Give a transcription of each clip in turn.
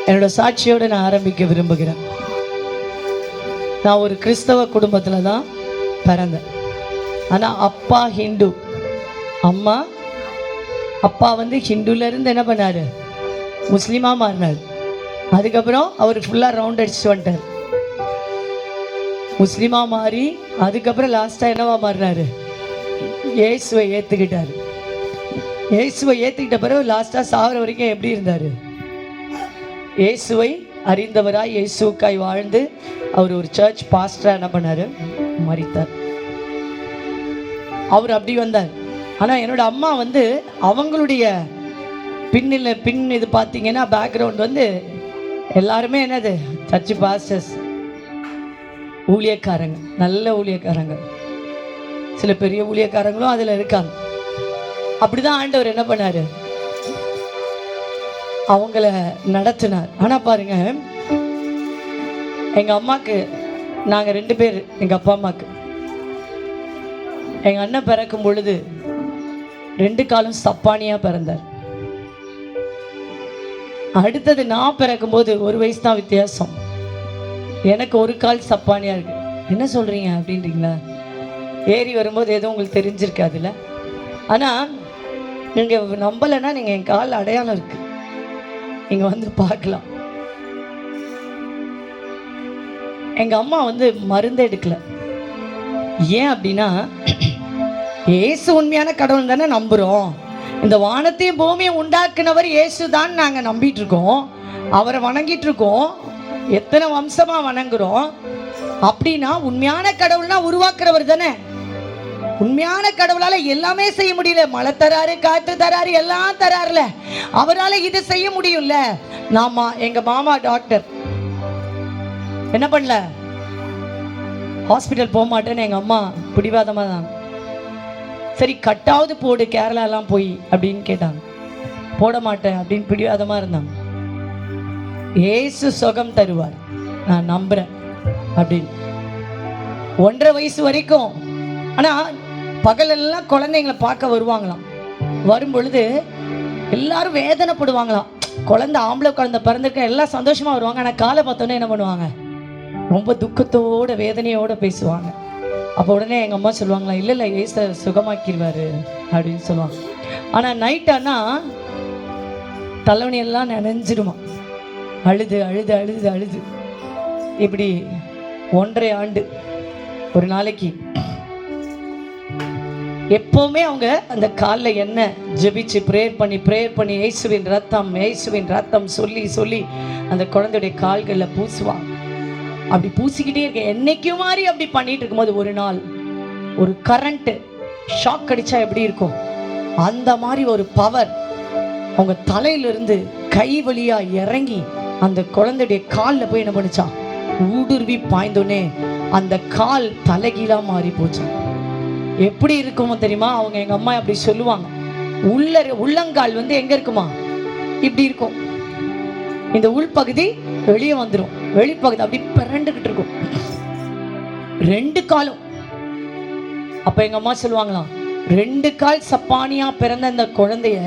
என்னோட சாட்சியோடு நான் ஆரம்பிக்க விரும்புகிறேன். நான் ஒரு கிறிஸ்தவ குடும்பத்தில் தான் பிறந்தேன். ஆனால் அப்பா ஹிந்து, அப்பா வந்து ஹிந்துலேருந்து என்ன பண்ணார், முஸ்லீமாக மாறினார். அதுக்கப்புறம் அவர் ஃபுல்லாக ரவுண்ட் அடிச்சு வந்துட்டார். முஸ்லீமாக மாறி அதுக்கப்புறம் லாஸ்ட்டாக என்னவா மாறினார், இயேசுவை ஏற்றுக்கிட்டார். இயேசுவை ஏற்றுக்கிட்ட பிறகு லாஸ்ட்டாக சாகிற வரைக்கும் எப்படி இருந்தார், இயேசுவை அறிந்தவராய் இயேசுக்காய் வாழ்ந்து அவர் ஒரு சர்ச் பாஸ்டராக என்ன பண்ணார், மரித்தார். அவர் அப்படி வந்தார். ஆனால் என்னோட அம்மா வந்து அவங்களுடைய பின் இது பார்த்தீங்கன்னா பேக்ரவுண்ட் வந்து எல்லாருமே என்னது, சர்ச் பாஸ்டர்ஸ், ஊழியக்காரங்க, நல்ல ஊழியக்காரங்க, சில பெரிய ஊழியக்காரங்களும் அதில் இருக்காங்க. அப்படிதான் ஆண்டவர் என்ன பண்ணார், அவங்கள நடத்தினார். ஆனால் பாருங்க, எங்கள் அம்மாவுக்கு நாங்கள் 2 பேர், எங்கள் அப்பா அம்மாவுக்கு எங்கள் அண்ணன் பிறக்கும் பொழுது 2 காலும் சப்பானியாக பிறந்தார். அடுத்தது நான் பிறக்கும்போது 1 வயசு தான் வித்தியாசம். எனக்கு 1 கால் சப்பானியாக இருக்கு. என்ன சொல்கிறீங்க அப்படின்றீங்களா? ஏறி வரும்போது எதுவும் உங்களுக்கு தெரிஞ்சிருக்காதுல்ல. ஆனால் நீங்கள் நம்பலைன்னா நீங்கள் என் கால் அடையாளம் இருக்கு, நீங்கள் வந்து பார்க்கலாம். எங்கள் அம்மா வந்து மருந்து எடுக்கல. ஏன் அப்படின்னா, இயேசு உண்மையான கடவுள் தானே நம்புகிறோம். இந்த வானத்தையும் பூமியை உண்டாக்குனவர் இயேசு தான் நாங்கள் நம்பிட்டு இருக்கோம், அவரை வணங்கிட்டு இருக்கோம், எத்தனை வம்சமாக வணங்குறோம். அப்படின்னா உண்மையான கடவுள்னா உருவாக்குறவர் தானே. உண்மையான கடவுளால எல்லாமே செய்ய முடியல, மழை தராரு, காற்று தராரு, எல்லாம் தராருல, அவரால் இது செய்ய முடியும்ல. நாம எங்க மாமா டாக்டர் என்ன பண்ணல, ஹாஸ்பிட்டல் போக மாட்டேன்னு எங்க அம்மா பிடிவாதமா தான். சரி கட்டாவது போடு, கேரளாலாம் போய் அப்படின்னு கேட்டாங்க. போட மாட்டேன் அப்படின்னு பிடிவாதமா இருந்தாங்க. ஏசு சுகம் தருவார், நான் நம்புறேன் அப்படின்னு 1.5 வயசு வரைக்கும். ஆனால் பகலெல்லாம் குழந்தைங்களை பார்க்க வருவாங்களாம். வரும் பொழுது எல்லாரும் வேதனைப்படுவாங்களாம். குழந்தை, ஆம்பளை குழந்தை பிறந்திருக்க எல்லாம் சந்தோஷமாக வருவாங்க. ஆனால் காலை பார்த்தோன்னே என்ன பண்ணுவாங்க, ரொம்ப துக்கத்தோட வேதனையோடு பேசுவாங்க. அப்போ உடனே எங்கள் அம்மா சொல்லுவாங்களா, இல்லை ஏசு சுகமாக்கிடுவார் அப்படின்னு சொல்லுவாங்க. ஆனால் நைட் ஆனால் தலைவணியெல்லாம் நினைஞ்சிடுமா, அழுது அழுது அழுது அழுது. இப்படி 1.5 ஆண்டு ஒரு நாளைக்கு எப்பவுமே அவங்க அந்த காலில் என்ன ஜெபிச்சு ப்ரேயர் பண்ணி இயேசுவின் ரத்தம் சொல்லி சொல்லி அந்த குழந்தையுடைய கால்களில் பூசுவாங்க. அப்படி பூசிக்கிட்டே இருக்க, என்னைக்கும் மாதிரி அப்படி பண்ணிட்டு இருக்கும்போது ஒரு நாள் ஒரு கரண்ட் ஷாக் அடிச்சா எப்படி இருக்கும், அந்த மாதிரி ஒரு பவர் அவங்க தலையிலிருந்து கை வழியா இறங்கி அந்த குழந்தையுடைய காலில் போய் என்ன பண்ணுச்சா, ஊடுருவி பாய்ந்தோன்னே அந்த கால் தலைகீழா மாறி போச்சு. எப்படி இருக்குமோ தெரியுமா? அவங்க எங்க அம்மா அப்படி சொல்லுவாங்க, உள்ளங்கால் வந்து எங்க இருக்குமா, இப்படி இருக்கும், இந்த உள்பகுதி வெளியே வந்துடும், வெளிப்பகுதி அப்படி பிறண்டுகிட்டு இருக்கும் 2 காலும். அப்ப எங்க அம்மா சொல்லுவாங்களாம், 2 கால் சப்பானியா பிறந்த இந்த குழந்தைய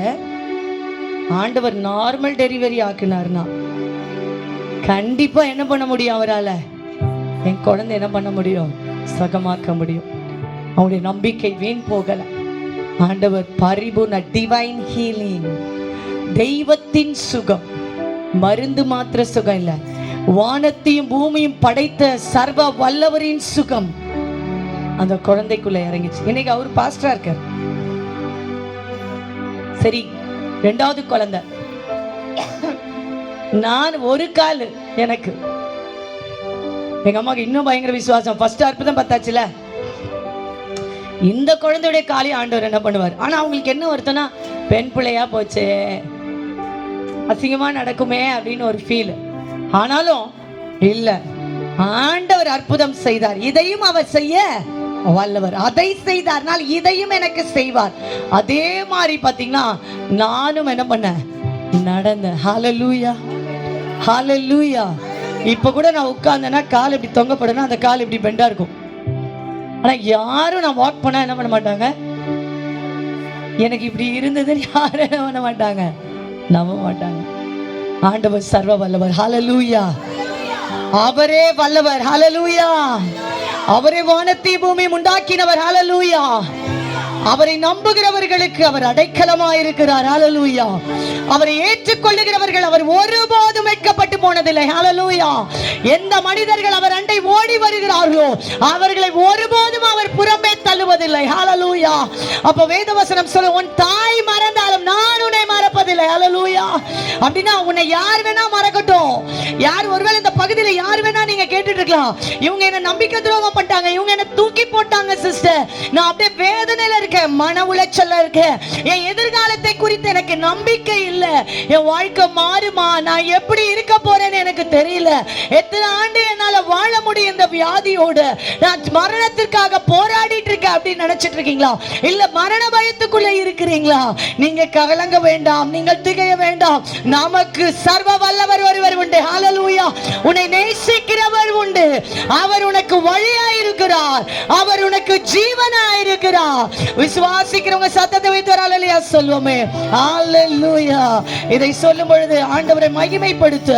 ஆண்டவர் நார்மல் டெலிவரி ஆக்கினார்னா கண்டிப்பா என்ன பண்ண முடியும், அவரால் என் குழந்தை என்ன பண்ண முடியும், சுகமாக்க முடியும். அவனுடைய நம்பிக்கை வீண் போகல. ஆண்டவர் பரிபூர்ண டிவைன் ஹீலிங், தெய்வத்தின் சுகம், மருந்து மாத்திர சுகம் இல்ல, வானத்தையும் பூமியும் படைத்த சர்வ வல்லவரின் சுகம் அந்த குழந்தைக்குள்ள இறங்கிச்சு. இன்னைக்கு அவர் பாஸ்டரா இருக்கார். சரி, 2வது குழந்தை, நான் 1 கால், எனக்கு எங்க அம்மாக்கு இன்னும் பயங்கர விசுவாசம். ஃபர்ஸ்ட் அற்புதம் பார்த்தாச்சுல, இந்த குழந்தையுடைய காலை ஆண்டவர் என்ன பண்ணுவார். ஆனா அவங்களுக்கு என்ன வருத்தம்னா, பெண் பிள்ளையா போச்சு, அசிங்கமா நடக்குமே அப்படின்னு ஒரு ஃபீல். ஆனாலும் இல்ல, ஆண்டவர் அற்புதம் செய்தார், இதையும் அவர் செய்ய வல்லவர், அதை செய்தார்னால் இதையும் எனக்கு செய்வார். அதே மாதிரி பாத்தீங்கன்னா நானும் என்ன பண்ண நடந்தேன். ஹல்லேலூயா, ஹல்லேலூயா. இப்ப கூட நான் உட்கார்ந்தேன்னா கால் இப்படி தொங்கப்படணும், அந்த கால் இப்படி பெண்டா இருக்கும். ஆனா யாரும் நான் வாக் பண்ணா என்ன பண்ண மாட்டாங்க, எனக்கு இப்படி இருந்ததுன்னு யாரும் என்ன பண்ண மாட்டாங்க நம்ப மாட்டாங்க. ஆண்டவர் சர்வ வல்லவர். ஹல்லேலூயா. அவரே வல்லவர். ஹல்லேலூயா. அவரே வானத்தை பூமி உண்டாக்கினவர். ஹல்லேலூயா. அவரை நம்புகிறவர்களுக்கு அவர் அடைக்கலமாயிருக்கிறார். ஹல்லேலூயா. அவரை ஏற்றுக்கொள்ளுகிறவர்கள் அவர் ஒருபோதும் வெட்கப்பட்டு போனதில்லை. ஹல்லேலூயா. எந்த மனிதர்கள் அவர் அண்டை ஓடி வருகிறார்களோ அவர்களை ஒருபோதும் அவர் புறம்பே தள்ளுவதில்லை. ஹல்லேலூயா. அப்ப வேதவசனம் சொல்ல, உன் தாய் மறந்தாலும் நான் உன்னை மறப்பதில்லை. ஹல்லேலூயா. அப்படின்னா உன்னை யார் வேணா மறக்கட்டும். யார் ஒருவேளை இந்த பகுதியில யார் வேணா நீங்க கேட்டுட்டு இருக்கலாம், இவங்க என்ன நம்பிக்கை துரோகம் பண்ணிட்டாங்க, இவங்க என்ன தூக்கி போட்டாங்க சிஸ்டர், நான் அப்படியே வேதனையில இருக்கேன், மன உளைச்சல்ல இருக்கேன், என் எதிர்காலத்தை குறித்து எனக்கு நம்பிக்கை இல்ல, என் வாழ்க்கை மாறுமா, நான் எப்படி இருக்க போறேன்னு எனக்கு தெரியல, எத்தனை ஆண்டு என்னால வாழ முடியும் இந்த வியாதியோடு, நான் மரணத்திற்காக போராடிட்டு இருக்கேன் அப்படின்னு நினைச்சிட்டு இருக்கீங்களா? இல்ல மரண பயத்துக்குள்ள இருக்கிறீங்களா? நீங்க கலங்க வேண்டாம், நீங்கள் திகைய வேண்டாம். நமக்கு சர்வ வல்லவர் ஒருவர் உண்டு. ஹல்லேலூயா. உன்னை நேசிக்கிறவர் உண்டு. அவர் உனக்கு வழியாயிருக்கிறார். அவர் உனக்கு ஜீவனாயிருக்கிறார். விசுவாசிக்கிறவங்க சத்தத்தை வைத்து ஹல்லேலூயா சொல்லுவோமே. ஹல்லேலூயா. இதை சொல்லும் பொழுது ஆண்டவரை மகிமைப்படுத்த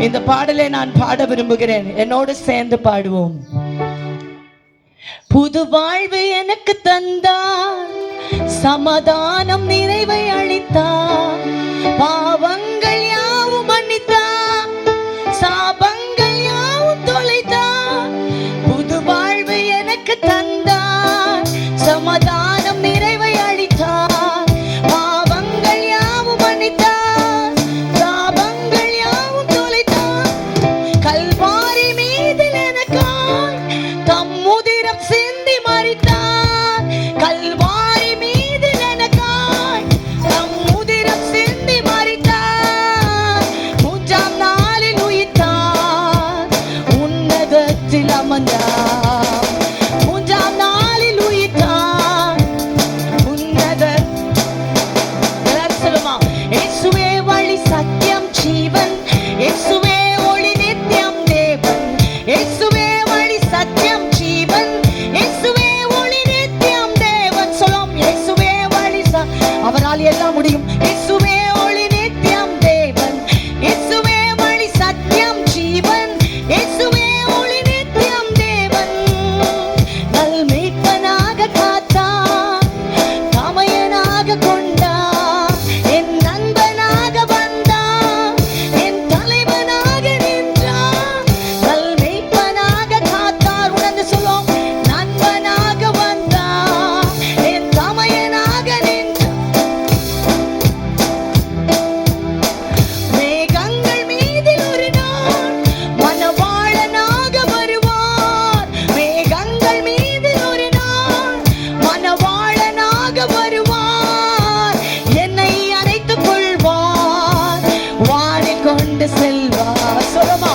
இந்த பாடலை நான் பாட விரும்புகிறேன். என்னோடு சேர்ந்து பாடுவோம். புது வாழ்வு எனக்கு தந்தார், சமாதானம் நிறைவை அளித்தார், பாவங்கள் யாவும் மன்னித்தார், சாபங்கள் யாவும் தொலைத்தார். புது வாழ்வு எனக்கு தந்தார், சமாதானம் நிறைவை அளித்தார், பாவங்கள் யாவும் மன்னித்தார், சாபங்கள் யாவும் தொலைத்தார். கல்வாரி மீதில் எனக்காய் தம் உதிரம் சிந்தி மரித்தார். கல்வாரி மீதில் எனக்காய் தம் உதிரம் சிந்தி மரித்தார். மூன்றாம் நாளில் உயிர்த்தார், உன்னதத்தில் அமர்ந்தார். மூன்றாம் நாளில் உயிர்த்தார், உன்னத. எல்லாரும் சொல்லுமா, இயேசுவே வழி சத்தியம் ஜீவன், இயேசுவே ஒளி நித்தியம் தேவன், இயேசுவே வழி சத்தியம் ஜீவன், இயேசுவே ஒளி நித்தியம் தேவன். சொல்லும், இயேசுவே வழி, அவரால் எல்லாம் முடியும். இயேசுவே ஒளி நித்தியம் தேவன், இயேசுவே வழி சத்தியம் ஜீவன், இயேசுவே ஒளி நித்தியம் தேவன். நல் மீட்பனாக காத்தார், தமையனாக கொண்டார், என் நண்பனாக வந்தார், என் தலைவனாக நின்றார். நல் மீட்பனாக காத்தார், உணர்ந்து சொல்லும், நண்பனாக வந்தார், என் தமையனாக நின்றார். மேகங்கள் மீதில் ஒரு நாள் மணவாளனாக வருவார். மேகங்கள் மீதில் ஒரு நாள் மணவாளனாக வருவார். என்னை அணைத்துக் கொள்வார், வானில் கொண்டு செல்வார். சொல்லுமா,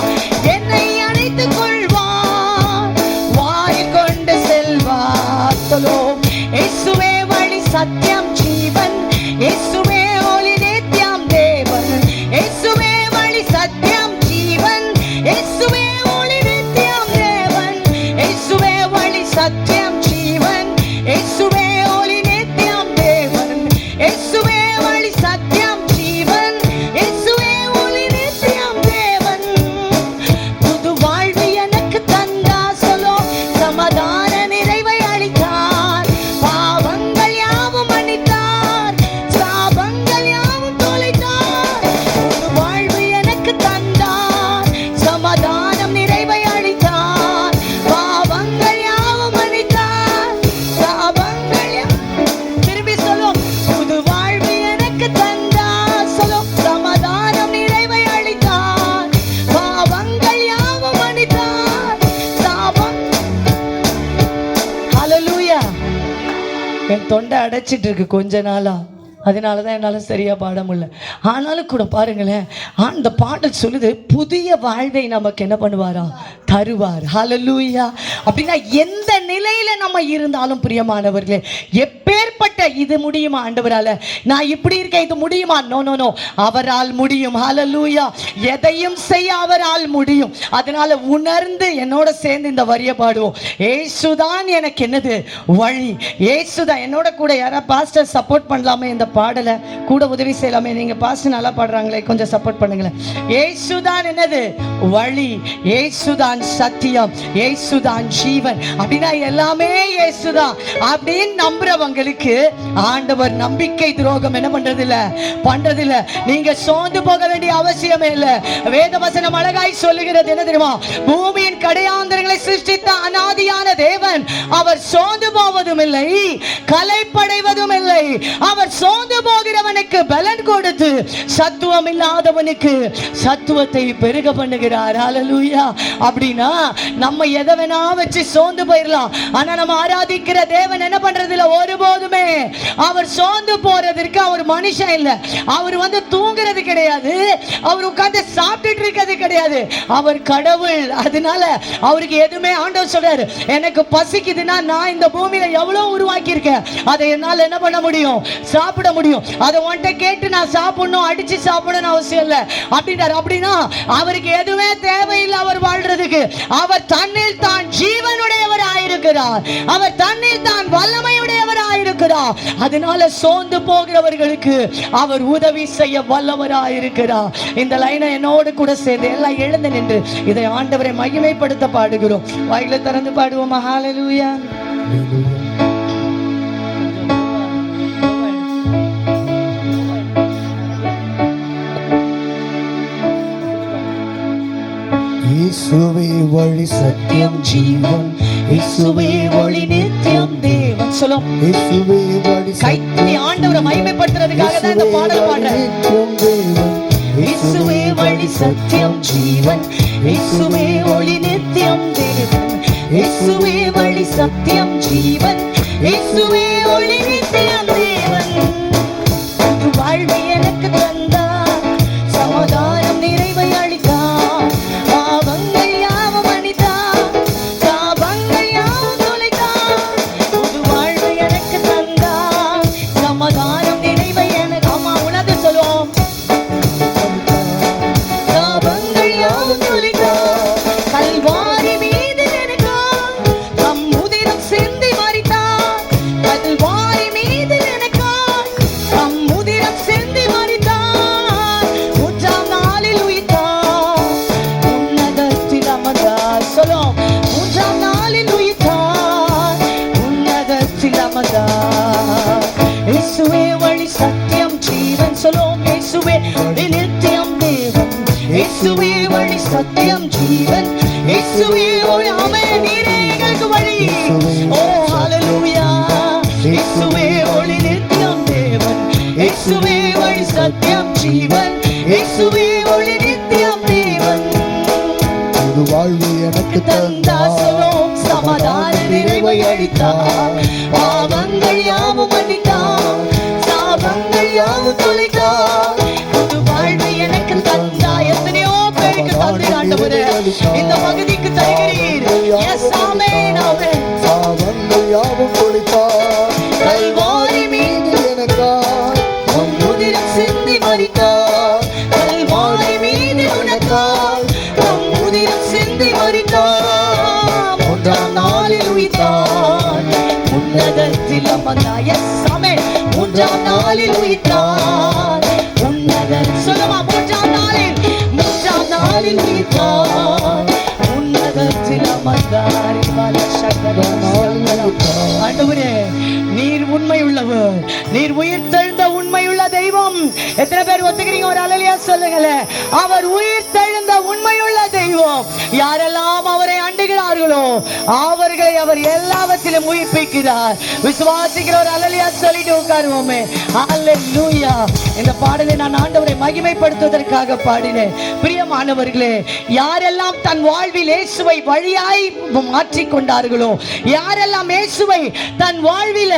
என்னை அணைத்துக் கொள்வார், வானில் கொண்டு செல்வார். சொல்லும், இயேசுவே வழி சத்தியம் ஜீவன், இயேசுவே ஒளி நித்தியம் தேவன், இயேசுவே வழி சத்தியம் ஜீவன், இயேசுவே ஒளி நித்தியம் தேவன், இயேசுவே வழி சத்தியம் ஜீவன், இயேசுவே ஒளி நித்தியம் தேவன், இயேசுவே வழி சத்தியம் ஜீவன், இயேசுவே ஒளி நித்தியம் தேவன். புது வாழ்வு எனக்கு தந்தார். சொல்லும், சமாதான நிறைவை அளித்தார், பாவங்கள் யாவும் மன்னித்தார், சாபங்கள் யாவும் தொலைத்தார். புது வாழ்வு எனக்கு தந்தார், சமாதானம் நிறைவை அளித்தார், பாவங்கள் யாவும் மன்னித்தார், சாபங்கள் திரும்பி சொல்லும், புது வாழ்வு எனக்கு தந்தார். சொல்லும், சமாதானம் நிறைவை அளித்தார், பாவங்கள் யாவும் மன்னித்தார், சாபம். ஹல்லேலூயா. என் தொண்டை அடைச்சிட்டு இருக்கு கொஞ்ச நாளா, அதனாலதான் என்னால சரியா பாட முடியல. ஆனாலும் கூட பாருங்களேன், அந்த பாடல் சொல்லுது, புதிய வாழ்வை நமக்கு என்ன பண்ணுவாரா, தருவார். ஹல்லேலூயா. அப்படின்னா எந்த நிலையில நம்ம இருந்தாலும் பிரியமானவர்களே, எப்பேற்பட்ட இது முடியுமா ஆண்டவரால, நான் இப்படி இருக்கேன் இது முடியுமா? நோ நோ நோ, அவரால் முடியும். ஹல்லேலூயா. எதையும் செய்ய அவரால் முடியும். அதனால உணர்ந்து என்னோட சேர்ந்து இந்த வரியை பாடுவோம். இயேசுதான் எனக்கு என்னது வழி. இயேசுதான். என்னோட கூட யாரா பாஸ்டர் சப்போர்ட் பண்ணலாமே இந்த பாடலை கூட உதவி செய்யலாமே. நீங்க பாஸ்டர் நல்லா பாடுறாங்களே, கொஞ்சம் சப்போர்ட் பண்ணுங்களேன். இயேசுதான் என்னது? வழி. இயேசுதான் சத்தியம். இயேசுதான் ஜீவன். அப்படின்னா எல்லாமே இயேசுதான் அப்படின்னு நம்புறவங்களுக்கு ஆண்டவர் நம்பிக்கை துரோகம் என்ன பண்றது இல்ல. நீங்க சோர்ந்து போக வேண்டிய அவசியமே இல்ல. வேத வசனம் அழகாய் சொல்லுகிறது என்ன தெரியுமா? பூமியின் கடையாந்தரங்களை சிருஷ்டித்த அநாதியான தேவன் அவர் சோர்ந்து போவதும் இல்லை, கலைப்படைவதும் இல்லை. அவர் சோர்ந்து போகிறவனுக்கு பலன் கொடுத்து சத்துவம் இல்லாதவனுக்கு சத்துவத்தை பெருக பண்ணுகிறார். ஹல்லேலூயா. அப்படின்னா நம்ம எதை வேணா வச்சு சோர்ந்து போயிடலாம். ஆனா நம்ம ஆராதிக்கிற தேவன் என்ன பண்றது இல்ல ஒருபோதுமே. அவர் சோர்ந்து போறதற்கு அவர் மனுஷன் இல்ல. அவர் தூங்குறது கிடையாது, அவர் உட்கார்ந்து சாப்பிட்டுட்டு இருக்கிறது கிடையாது. அவர் கடவுள். அதனால அவருக்கு எதுவுமே ஆண்டவர் சொல்றாரு, எனக்கு பசிக்குதுன்னா நான் இந்த பூமியில எவ்வளவு உருவாக்கி இருக்கேன், அதை என்னால என்ன பண்ண முடியும்? சாப்பிட முடியும். அதை உன்கிட்ட கேட்டு நான் சாப்பிடணும், அடிச்சு சாப்பிடணும் அவசியம் இல்லை அப்படின்றார். அப்படின்னா அவருக்கு எதுவுமே தேவையில்லை. அவர் வாழ்றதுக்கு அவர் தன்னில் தான் ஜீவனுடையவர் ஆயிருக்கிறார். அவர் தன்னில் தான் வல்லமையுடையவர் ஆயிருக்கிறார். அதனால சோர்ந்து போகிறவர்களுக்கு அவர் உதவி செய்ய வல்லவராயிருக்கிறார். இந்த லைனை என்னோடு கூட சேர்ந்து எல்லாம் எழுந்து நின்று இதை ஆண்டவரை மகிமைப்படுத்த பாடுகிறோம். வாயில திறந்து பாடுவோம். ஹல்லேலூயா. இயேசுவே வழி சத்தியம் ஜீவன், இயேசுவே வழி நித்தியம் தேவன். சொல்லும் இயேசுவே வழி கைத்தட்டி ஆண்டவரை மகிமைப்படுத்துறதுக்காக தான் இந்த பாடல் பாடுறேன். இயேசுவே வழி சத்தியம் ஜீவன், இயேசுவே ஒளி நித்தியம் தேவன். இயேசுவே வழி சத்தியம் ஜீவன், இயேசுவே ஒளி நித்தியம் தேவன். வாழ்வு எனக்கு தந்தார், சமாதானம் நிறைவை அளித்தார். பாவங்கள் யாவும் மன்னித்தார், சாபங்கள் யாவும் தொலைத்தார். புது வாழ்வு எனக்கு தந்தார், சமாதானம் நிறைவை எனக்கு. ஆமா உணர்ந்து சொல்லுவோம். சாபங்கள் யாவும் தொலைத்தார், கல்வாரி மீது எனக்காய் தம் உதிரம் சிந்தி மரித்தார். கல்வாரி மீது எனக்காய் தம் உதிரம் சிந்தி மரித்தார். மூன்றாம் நாளில் உயிர்த்தார், உன்னதத்தில் அமர்ந்தார். சொல்லும் மூன்றாம் நாளில் உயிர்த்தார், உன்னதத்தில் அமர்ந்தார். இயேசுவே வழி சத்தியம் ஜீவன். சொல்லும் இயேசுவே வழி நித்தியம் தேவன். இயேசுவே வழி சத்தியம் ஜீவன், இயேசுவே ஒளி. ஆமென். நீரே எங்களுக்கு வழி. ஓ ஹல்லேலூயா. இயேசுவே ஒளி நித்தியம் தேவன், இயேசுவே வழி சத்தியம் ஜீவன், இயேசுவே ஒளி நித்தியம் தேவன். புது வாழ்வு எனக்கு தந்தார். சொல்லும் சமாதான நிறைவை அளித்தார். பாவங்கள் யாவும் மன்னித்தார், சாபங்கள் யாவும் தொலைத்தார். புது வாழ்வு எனக்கு தந்தார். எத்தனையோ பேருக்கு தந்தீர் ஆண்டவரே. இந்த பகுதிக்கு தருகிறீர். எஸ் ஆமென் ஆமென். சாபங்கள் யாவும் தொலைத்தார். கல்வாரி மீது எனக்காய் உன் உதிரம் சிந்தி மரித்தார். கல்வாரி மீது உனக்காய் உன் உதிரம் சிந்தி மரித்தார். மூன்றாம் நாளில் உயிர்த்தார், உன்னதத்தில் அமர்ந்தார். எஸ் ஆமென். மூன்றாம் நாளில் உயிர்த்தார், உன்னதர். சொல்லுமா மூன்றாம் நாளில் உயிர்த்தார், உன்னதத்தில் அமர்ந்தார். ஆண்டவரே நீர் உண்மை உள்ளவர், நீர் உயிர் தெழுந்த உண்மையுள்ள தெய்வம். எத்தனை பேர் ஒத்துக்கிறீங்க? ஒரு அல்லேலூயா சொல்லுங்களேன். அவர் உயிர் தெழுந்த உண்மையுள்ள தெய்வம். யாரெல்லாம் அவரை அண்டுகிறார்களோ அவர்களை அவர் எல்லாவற்றிலும் உயிர்ப்பிக்கிறார். விசுவாசிக்கிற ஒரு அல்லேலூயா சொல்லிட்டு உட்காருவோமே. அல்லேலூயா. இந்த பாடலை நான் ஆண்டவரை மகிமைப்படுத்துவதற்காக பாடினேன். பிரியமானவர்களே, யாரெல்லாம் தன் வாழ்வில் இயேசுவை வழியாய் மாற்றிக் கொண்டார்களோ, யாரெல்லாம் இயேசுவை தன் வாழ்வில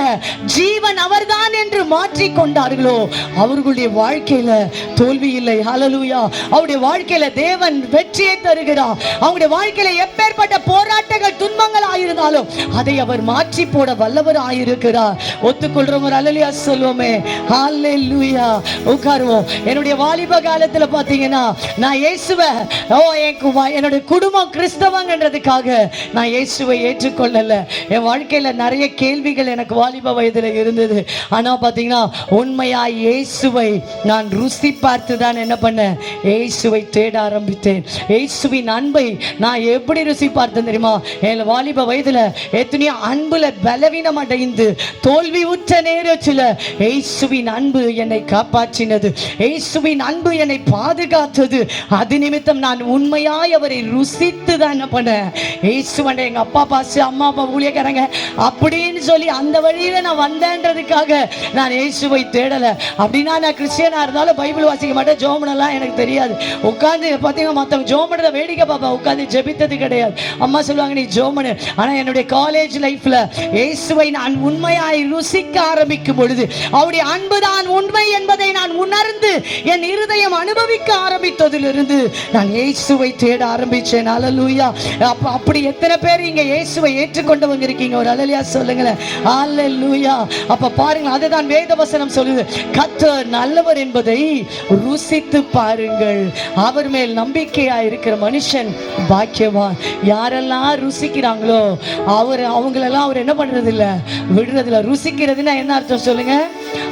ஜீவன் அவர்தான் என்று மாற்றிக் கொண்டார்களோ அவர்களுடைய வாழ்க்கையில தோல்வி இல்லை. ஹல்லேலூயா. அவருடைய வாழ்க்கையில தேவன் வெற்றியை தருகிறார். அவருடைய வாழ்க்கையில எப்பேற்பட்ட போராட்டம் போராட்டங்கள் துன்பங்கள் ஆயிருந்தாலும் அதை அவர் மாற்றி போட வல்லவர் ஆயிருக்கிறார். ஒத்துக்கொள்றோம், ஒரு அல்லேலூயா சொல்லுவோமே. ஹல்லேலூயா. உட்காருவோம். என்னுடைய வாலிப காலத்துல பாத்தீங்கன்னா நான் இயேசுவை என்னுடைய குடும்பம் கிறிஸ்தவங்கன்றதுக்காக நான் இயேசுவை ஏற்றுக்கொள்ளல. என் வாழ்க்கையில நிறைய கேள்விகள் எனக்கு வாலிப வயதுல இருந்தது. ஆனா பாத்தீங்கன்னா உண்மையா இயேசுவை நான் ருசி பார்த்து தான் என்ன பண்ணேன், இயேசுவை தேட ஆரம்பித்தேன். இயேசுவின் அன்பை நான் எப்படி ருசி பார்த்தேன் தெரியுமா? என் வாலிப வயதுல எத்தனையோ அன்புல பலவீனம் அடைந்து தோல்வி உற்ற நேரத்தில் இயேசுவின் அன்பு என்னை காப்பாற்றினது. இயேசுவின் அன்பு என்னை பாதுகாத்தது. அது நிமித்தம் நான் உண்மையாய் அவரை ருசித்து தான் என்ன பண்ணேன், இயேசுவண்ட எங்க அப்பா பாசு அம்மா அப்பா ஊழியக்காரங்க அப்படின்னு சொல்லி அந்த வழியில நான் வந்தேன்றதுக்காக நான் இயேசுவை தேடல. அப்படின்னா நான் கிறிஸ்டியனா இருந்தாலும் பைபிள் வாசிக்க மாட்டேன், ஜோமனெல்லாம் எனக்கு தெரியாது. உட்காந்து பார்த்தீங்கன்னா மற்றவங்க ஜோமனத வேடிக்கை பாப்பா, உட்காந்து ஜெபித்தது கிடையாது. அம்மா சொல்லுவாங்க நீ ஜோமனு. ஆனா என்னுடைய காலேஜ் லைஃப்ல இயேசுவை நான் உண்மையாய் ருசிக்க ஆரம்பிக்கும் பொழுது அவருடைய அன்புதான் உண்மை என்பதை நான் உணர்ந்து என் இருதயம் அனுபவிக்க ஆரம்பித்ததிலிருந்து நான் இயேசுவை தேட ஆரம்பிச்சேன். அல்லேலூயா. அப்படி எத்தனை பேர் இங்க இயேசுவை ஏற்றுக்கொண்டவங்க இருக்கீங்க? ஒரு அல்லேலூயா சொல்லுங்களேன். அல்லேலூயா. அப்ப பாருங்க, அதுதான் வேத வசனம் சொல்லுது, கர்த்தர் நல்லவர் என்பதை ருசித்து பாருங்கள். அவர் மேல் நம்பிக்கையா இருக்கிற மனுஷன் பாக்கியவான். யாரெல்லாம் ருசிக்கிறாங்களோ அவங்களெல்லாம் அவர் என்ன பண்றது இல்ல, விடுறது இல்ல. ருசிக்கிறதுன்னா என்ன அர்த்தம் சொல்லுங்க?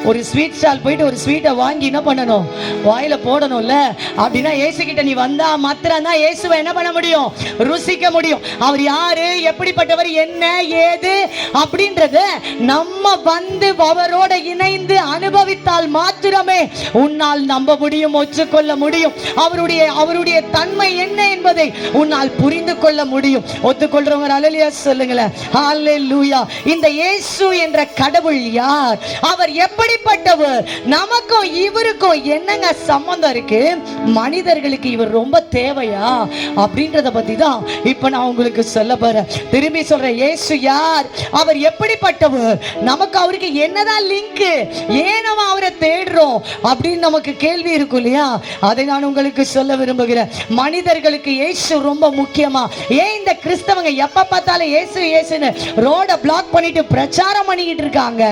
ஒரு ஸ்வீட் ஸ்டால் போயிட்டு ஒரு ஸ்வீட்டை வாங்கி என்ன பண்ணணும், வாயில போடணும்ல. அப்படின்னா இயேசு கிட்ட நீ வந்தா மாத்திரம் தான் இயேசுவை என்ன பண்ண முடியும், ருசிக்க முடியும். அவர் யாரு, எப்படிப்பட்டவர், என்ன ஏது அப்படின்றத நம்ம வந்து அவரோட இணைந்து அனுபவித்தால் மாத்திரமே உன்னால் நம்ப முடியும், ஒற்றுக்கொள்ள முடியும். அவருடைய தன்மை என்ன என்பதை உன்னால் புரிந்து கொள்ள முடியும். ஒத்துக்கொள்றவங்க அல்லேலூயா சொல்லுங்களேன். ஹல்லேலூயா. இந்த இயேசு என்ற கடவுள் யார், அவர் எப்படிப்பட்டவர், நமக்கும் இவருக்கும் என்னங்க சம்பந்தம் இருக்கு, மனிதர்களுக்கு இவர் ரொம்ப தேவையா அப்படின்றத பத்தி தான் இப்ப நான் உங்களுக்கு சொல்ல போறேன். திரும்பி சொல்றேன், இயேசு யார், அவர் எப்படிப்பட்டவர், நமக்கு அவருக்கு என்னதான் லிங்க், ஏன் நம்ம அவரை தேடுறோம் அப்படின்னு நமக்கு கேள்வி இருக்கும் இல்லையா? அதை நான் உங்களுக்கு சொல்ல விரும்புகிறேன். மனிதர்களுக்கு இயேசு ரொம்ப முக்கியமா? ஏன் இந்த கிறிஸ்தவங்க எப்ப பார்த்தாலும் இயேசு இயேசுன்னு ரோட பிளாக் பண்ணிட்டு பிரச்சாரம் பண்ணிக்கிட்டு இருக்காங்க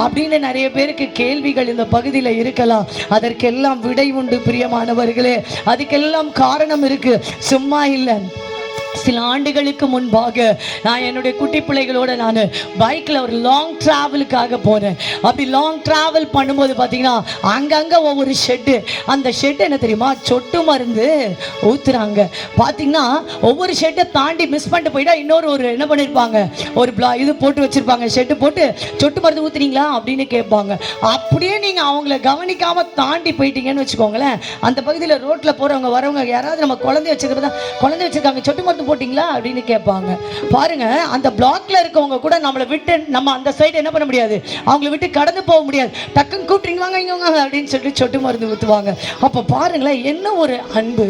அப்படின்னு நிறைய பேருக்கு கேள்விகள் இந்த பகுதியில் இருக்கலாம். அதற்கெல்லாம் விடை உண்டு பிரியமானவர்களே. அதுக்கெல்லாம் காரணம் இருக்கு, சும்மா இல்லை. சில ஆண்டுகளுக்கு முன்பாக நான் என்னுடைய குட்டி பிள்ளைகளோட நான் பைக்கில் ஒரு லாங் ட்ராவலுக்காக போனேன். அப்படி லாங் ட்ராவல் பண்ணும்போது பார்த்தீங்கன்னா அங்கங்கே ஒவ்வொரு ஷெட்டு, அந்த ஷெட்டு என்ன தெரியுமா, சொட்டு மருந்து ஊற்றுறாங்க. பார்த்தீங்கன்னா ஒவ்வொரு ஷெட்டை தாண்டி மிஸ் பண்ணிட்டு போயிட்டா இன்னொரு என்ன பண்ணியிருப்பாங்க, ஒரு இது போட்டு வச்சுருப்பாங்க, ஷெட்டு போட்டு சொட்டு மருந்து ஊற்றுறீங்களா அப்படின்னு கேட்பாங்க. அப்படியே நீங்கள் அவங்கள கவனிக்காமல் தாண்டி போயிட்டீங்கன்னு வச்சுக்கோங்களேன், அந்த பகுதியில் ரோட்டில் போகிறவங்க வரவங்க யாராவது நம்ம குழந்தை வச்சுருக்காங்க, சொட்டு மருந்து போட்டிங்களா அப்படின்னு கேட்பாங்க. பாருங்க, அந்த பிளாக்ல இருக்கவங்க கூட நம்மளை விட்டு நம்ம அந்த சைடு என்ன பண்ண முடியாது, அவங்களை விட்டு கடந்து போக முடியாது. டக்குன்னு கூப்பிட்டீங்க வாங்க இங்க வாங்க அப்படின்னு சொல்லிட்டு சொட்டு மருந்து ஊற்றுவாங்க. அப்போ பாருங்களேன், என்ன ஒரு அன்பு,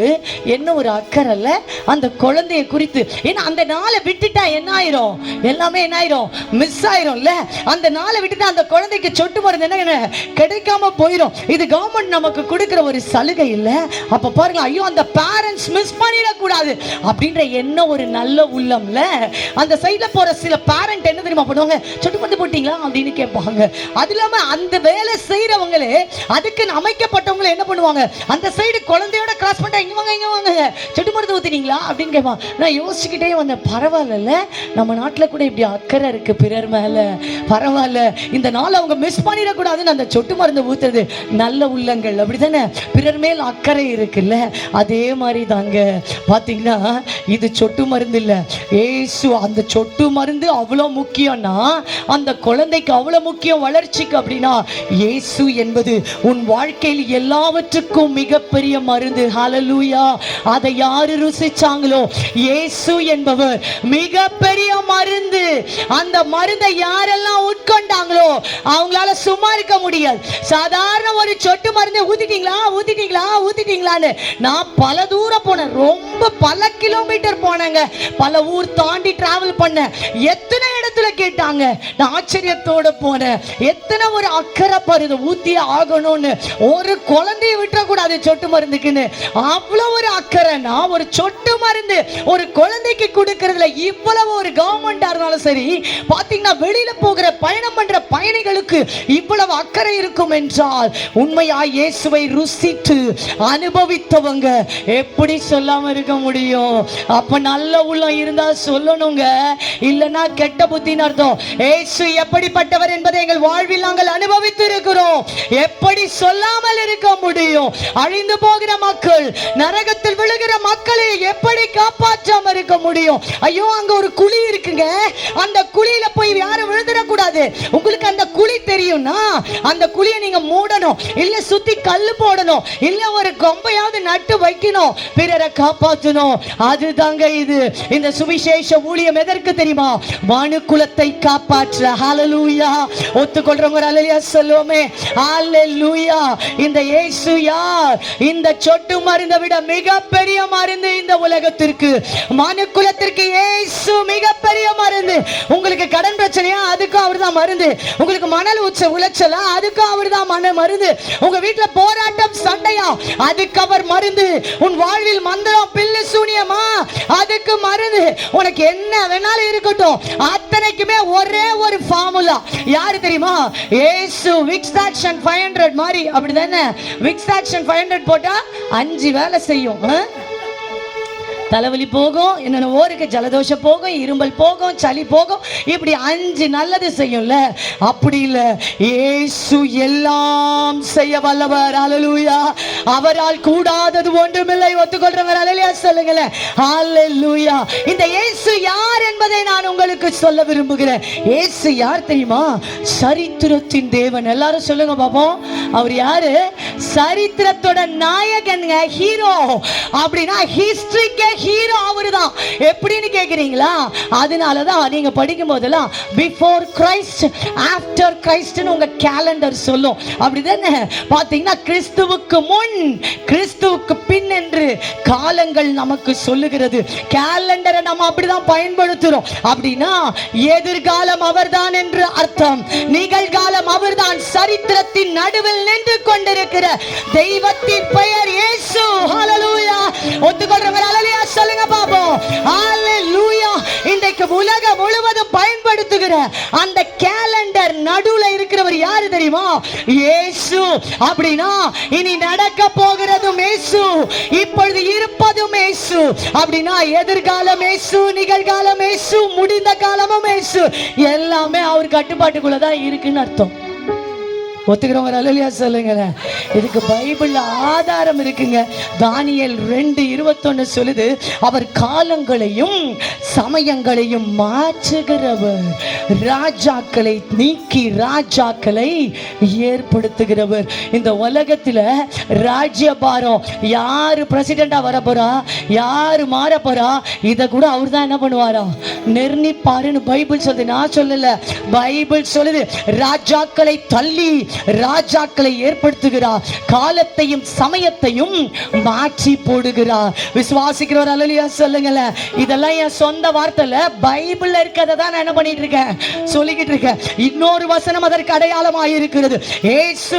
என்ன ஒரு அக்கறை அந்த குழந்தைய குறித்து. ஏன்னா அந்த நாளை விட்டுட்டா என்ன ஆயிரும், எல்லாமே என்ன ஆயிரும், மிஸ் ஆயிரும்ல. அந்த நாளை விட்டுட்டா அந்த குழந்தைக்கு சொட்டு மருந்து என்ன கிடைக்காம போயிடும். இது கவர்மெண்ட் நமக்கு கொடுக்கிற ஒரு சலுகை இல்லை. அப்போ பாருங்க, ஐயோ அந்த பேரண்ட்ஸ் மிஸ் பண்ணிடக்கூடாது அப்படின்ற என்ன ஒரு நல்ல உள்ளம்ல. அந்த சைடுல போற சில பேரண்ட் என்ன தெரியுமா பண்ணுவாங்க, சொட்டு மருந்து போட்டீங்களா அப்படின்னு கேட்பாங்க. அது இல்லாம அந்த வேலை செய்யறவங்களே அதுக்கு அமைக்கப்பட்டவங்களே என்ன பண்ணுவாங்க, அந்த சைடு குழந்தையோட கிராஸ் பண்ணிட்டா இங்க வாங்க சொட்டு மருந்து ஊத்தினீங்களா அப்படின்னு கேட்பாங்க. நான் யோசிச்சுக்கிட்டே வந்தேன், பரவாயில்ல நம்ம நாட்டில் கூட இப்படி அக்கறை இருக்கு பிறர் மேல, பரவாயில்ல இந்த நாள் அவங்க மிஸ் பண்ணிடக்கூடாதுன்னு அந்த சொட்டு மருந்து ஊத்துறது நல்ல உள்ளங்கள் அப்படித்தானே, பிறர் மேல் அக்கறை இருக்குல்ல. அதே மாதிரி தாங்க பாத்தீங்கன்னா இது சொட்டு மருந்து இல்ல, ஏசு. அந்த சொட்டு மருந்து அவ்வளோ முக்கியம்னா அந்த குழந்தைக்கு அவ்வளோ முக்கியம் வளர்ச்சிக்கு. அப்படின்னா இயேசு என்பது உன் வாழ்க்கையில் எல்லாவற்றுக்கும் மிகப்பெரிய மருந்து. ஹல்லேலூயா. அதை யாரு ருசிச்சாங்களோ, இயேசு என்பவர் மிகப்பெரிய மருந்து. அந்த மருந்தை யாரெல்லாம் உட்கொண்டாங்களோ அவங்களால சும்மா இருக்க முடியாது. சாதாரண ஒரு சொட்டு மருந்து ஊத்திட்டீங்களான்னு நான் பல தூரம் போனேன், ரொம்ப பல கிலோமீட்டர் போனேங்க, பல ஊர் தாண்டி டிராவல் பண்ண, எத்தனை இடத்துல கேட்டாங்க. நான் ஆச்சரியத்தோட போனேன். எத்தனை ஒரு அக்கறை பாருது, ஊத்தியே ஆகணும்னு, ஒரு குழந்தைய விட்டுறக்கூடாது சொட்டு மருந்துக்குன்னு அவ்வளவு ஒரு அக்கறைனா, ஒரு சொட்டு மருந்து ஒரு குழந்தைக்கு கொடுக்கறதுல இவ்வளவு ஒரு கவர்மெண்டா இருந்தாலும் சரி, பாத்தீங்கன்னா வெளியில போகிற பயணம் பண்ற பயணிகளுக்கு இவ்வளவு அக்கறை இருக்கும் என்றால், உண்மையா இயேசுவை ருசித்து அனுபவித்தவங்க எப்படி சொல்லாம இருக்க முடியும்? அப்ப நல்ல உள்ளம் இருந்தா சொல்லணுங்க, இல்லனா கெட்ட புத்தின்னு அர்த்தம். இயேசு எப்படிப்பட்டவர் என்பதை எங்கள் வாழ்வில் நாங்கள் அனுபவித்து இருக்கிறோம். எப்படி சொல்லாமல் இருக்க முடியும்? அழிந்து போகிற மக்கள், நரகத்தில் விழுகிற மக்களை எப்படி காப்பாற்றாம இருக்க முடியும்? ஐயோ, அங்க ஒரு குழி இருக்குங்க, அந்த குழியில போய் யாரும் விழுந்துடக்கூடாது. உங்களுக்கு அந்த குழி தெரியும்னா அந்த குழியை நீங்க மூடணும், இல்ல சுத்தி கல்லு போடணும், இல்ல ஒரு கொம்பையாவது நட்டு வைக்கணும், பிறரை காப்பாற்றணும். அதுதாங்க இது. இந்த சுவிசேஷ ஊழியம் எதற்கு தெரியுமா? மனுக்குலத்தை காப்பாற்ற. ஹல்லேலூயா. ஒத்துக்கொள்றவங்க ஹல்லேலூயா சொல்லுவோமே. ஹல்லேலூயா. இந்த இயேசு யார்? இந்த சொட்டு மருந்தை விட மிகப்பெரிய மருந்து இந்த உலகத்திற்கு, மனுக்குலத்திற்கு இயேசு மிகப்பெரிய மருந்து. உங்களுக்கு கடன் பிரச்சனையா? அதுக்கும் அவர்தான் மருந்து. உங்களுக்கு மணல் உளைச்சலா? அதுக்கும் அவர்தான் மருந்து. உங்க வீட்டுல போராட்டம் சண்டையா? அதுக்கு அவர் மருந்து. உன் வாழ்வில் மந்திரம் பில்லு சூனியமா? அதுக்கு மருந்து. உனக்கு என்ன வேணாலும் இருக்கட்டும், அத்தனைக்குமே ஒரே ஒரு ஃபார்முலா. யாரு தெரியுமா? இயேசு. விக்ஸ் ஆக்ஷன் 500 மாதிரி, அப்படிதானே? விக்ஸ் ஆக்ஷன் 500 போட்டா 5 வேலை செய்யும். தலைவலி போகும், என்னென்னவோ இருக்கு, ஜலதோஷம் போகும், இரும்பல் போகும், சளி போகும், இப்படி 5 நல்லது செய்யும்ல. அப்படி இல்ல, இயேசு எல்லாம் செய்ய வல்லவர். ஹல்லேலூயா. அவரால் கூடாதது ஒன்றுமில்லை. ஒத்துக்கொள்றவங்க ஹல்லேலூயா சொல்லுங்களேன். ஹல்லேலூயா. இந்த இயேசு யார் என்பதை நான் உங்களுக்கு சொல்ல விரும்புகிறேன். இயேசு யார் தெரியுமா? சரித்திரத்தின் தேவன். எல்லாரும் சொல்லுங்க பாப்போம். அவர் யாரு? சரித்திரத்தோட நாயகன், ஹீரோ. அப்படின்னா ஹிஸ்டரிக்கே ஹீரோ அவர்தான். எப்படின்னு கேக்குறீங்களா? அதனாலதான் நீங்க படிக்கும் போதெல்லாம் பிஃபோர் கிரைஸ்ட், ஆஃப்டர் கிரைஸ்ட்னு உங்க கேலண்டர் சொல்லும். அப்படிதானே? பாத்தீங்கன்னா கிறிஸ்துவுக்கு முன், கிறிஸ்துவுக்கு பின் என்று காலங்கள் நமக்கு சொல்லுகிறது. கேலண்டரை நம்ம அப்படிதான் பயன்படுத்துறோம். அப்படின்னா எதிர்காலம் அவர்தான் என்று அர்த்தம், நிகழ்காலம் அவர்தான். சரித்திரத்தின் நடுவில் நின்று கொண்டிருக்கிற தெய்வத்தின் பெயர் இயேசு. ஹல்லேலூயா. ஒத்துக்கொள்றவங்க ஹல்லேலூயா சொல்லுங்க பாப்போம். ஹல்லேலூயா. இன்றைக்கு உலகம் முழுவதும் பயன்படுத்துகிற அந்த கேலண்டர் நடுவுல இருக்கிறவர் யாரு தெரியுமா? இயேசு. அப்படின்னா இனி நடக்க போகிறதும் இயேசு, இப்பொழுது இருப்பதும் இயேசு. அப்படின்னா எதிர்காலம் இயேசு, நிகழ்காலம் இயேசு, முடிந்த காலமும் இயேசு. எல்லாமே அவர் கட்டுப்பாட்டுக்குள்ளதான் இருக்குன்னு அர்த்தம். ஒத்துக்கிறவங்க ஹல்லேலூயா சொல்லுங்க. இதுக்கு பைபிள்ல ஆதாரம் இருக்குங்க. தானியேல் 2:21 சொல்லுது, அவர் காலங்களையும் சமயங்களையும் மாற்றுகிறவர், ராஜாக்களை நீக்கி ராஜாக்களை ஏற்படுத்துகிறவர். இந்த உலகத்துல ராஜ்யபாரம், யாரு பிரசிடென்டா வர போறா, யாரு மாற போறா, இத கூட அவர் தான் என்ன பண்ணுவாரா? நிர்ணயிப்பாருன்னு பைபிள் சொல்லுது. நான் சொல்லல, பைபிள் சொல்லுது. ராஜாக்களை தள்ளி ராஜாக்களை ஏற்படுத்துகிறார், காலத்தையும் சமயத்தையும் மாற்றி போடுகிறார். விசுவாசிக்கிறவர் ஹல்லேலூயா சொல்லுங்களேன். இதெல்லாம் என் சொந்த வார்த்தை இல்ல, பைபிள்ல இருக்கிறத தான் நான் என்ன பண்ணிட்டு இருக்கேன், சொல்லிக்கிட்டு இருக்கேன். இன்னொரு வசனம் அதற்கு அடையாளமாக இருக்கிறது. இயேசு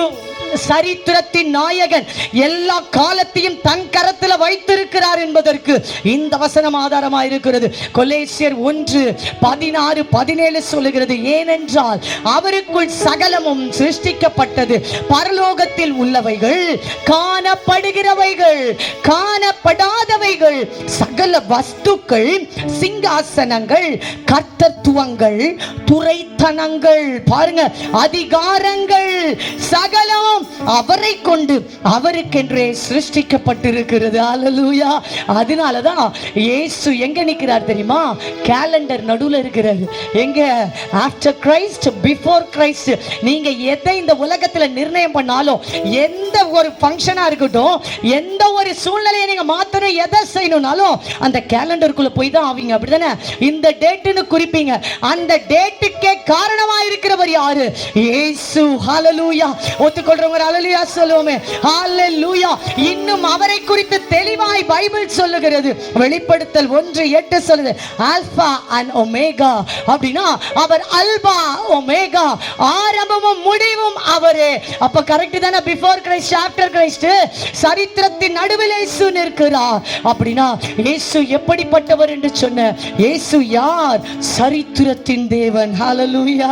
சரித்திரத்தின் நாயகன், எல்லா காலத்தையும் தன் கரத்தில் வைத்திருக்கிறார் என்பதற்கு இந்த வசனம் ஆதாரமாக இருக்கிறது. கொலேசியர் 1:16-17 சொல்லுகிறது, ஏனென்றால் அவருக்குள் சகலமும் சிருஷ்டிக்கப்பட்டது, பரலோகத்தில் உள்ளவைகள், காணப்படுகிறவைகள், காணப்படாதவைகள், சகல வஸ்துக்கள், சிங்காசனங்கள், கர்த்தத்துவங்கள், துரைத்தனங்கள், பாருங்க, அதிகாரங்கள், சகலம் அவரை கொண்டு அவருக்கென்றே சிருஷ்டிக்கப்பட்டிருக்கிறது. ஹல்லேலூயா. அதனாலதான் இயேசு எங்க நிற்கிறார் தெரியுமா? கேலண்டர் நடுவுல இருக்கிறார். எங்க? After Christ, before Christ. நீங்க எதை இந்த உலகத்துல நிர்ணயம் பண்ணாலும், எந்த ஒரு ஃபங்க்ஷனா இருக்கட்டும், எந்த ஒரு சூழ்நிலையை நீங்க மாத்தணும், எதை செய்யணும்னாலும் அந்த கேலண்டருக்குள்ள போய் தான் ஆவீங்க. அப்படிதானே? இந்த டேட்னு குறிப்பீங்க. அந்த டேட்டுக்கே காரணமா இருக்கிறவர் யாரு? இயேசு. ஹல்லேலூயா. ஒத்துக்கொள்ற ஒத்துக்கொள்றவங்க அல்லேலூயா சொல்லுவோமே. ஹalleluya. இன்னும் அவரை குறித்து தெளிவாய் பைபிள் சொல்லுகிறது. வெளிப்படுத்தல் 1:8 சொல்லுது, ஆல்பா அண்ட் ஒமேகா. அப்படினா அவர் அல்பா ஒமேகா, ஆரம்பமும் முடிவும் அவரே. அப்ப கரெக்ட் தானே? பிஃபோர் கிரைஸ்ட் ஆஃப்டர் கிரைஸ்ட், சரித்திரத்தின் நடுவில் இயேசு நிற்கிறார். அப்படினா இயேசு எப்படிப்பட்டவர் என்று சொன்ன இயேசு யார்? சரித்திரத்தின் தேவன். ஹalleluya.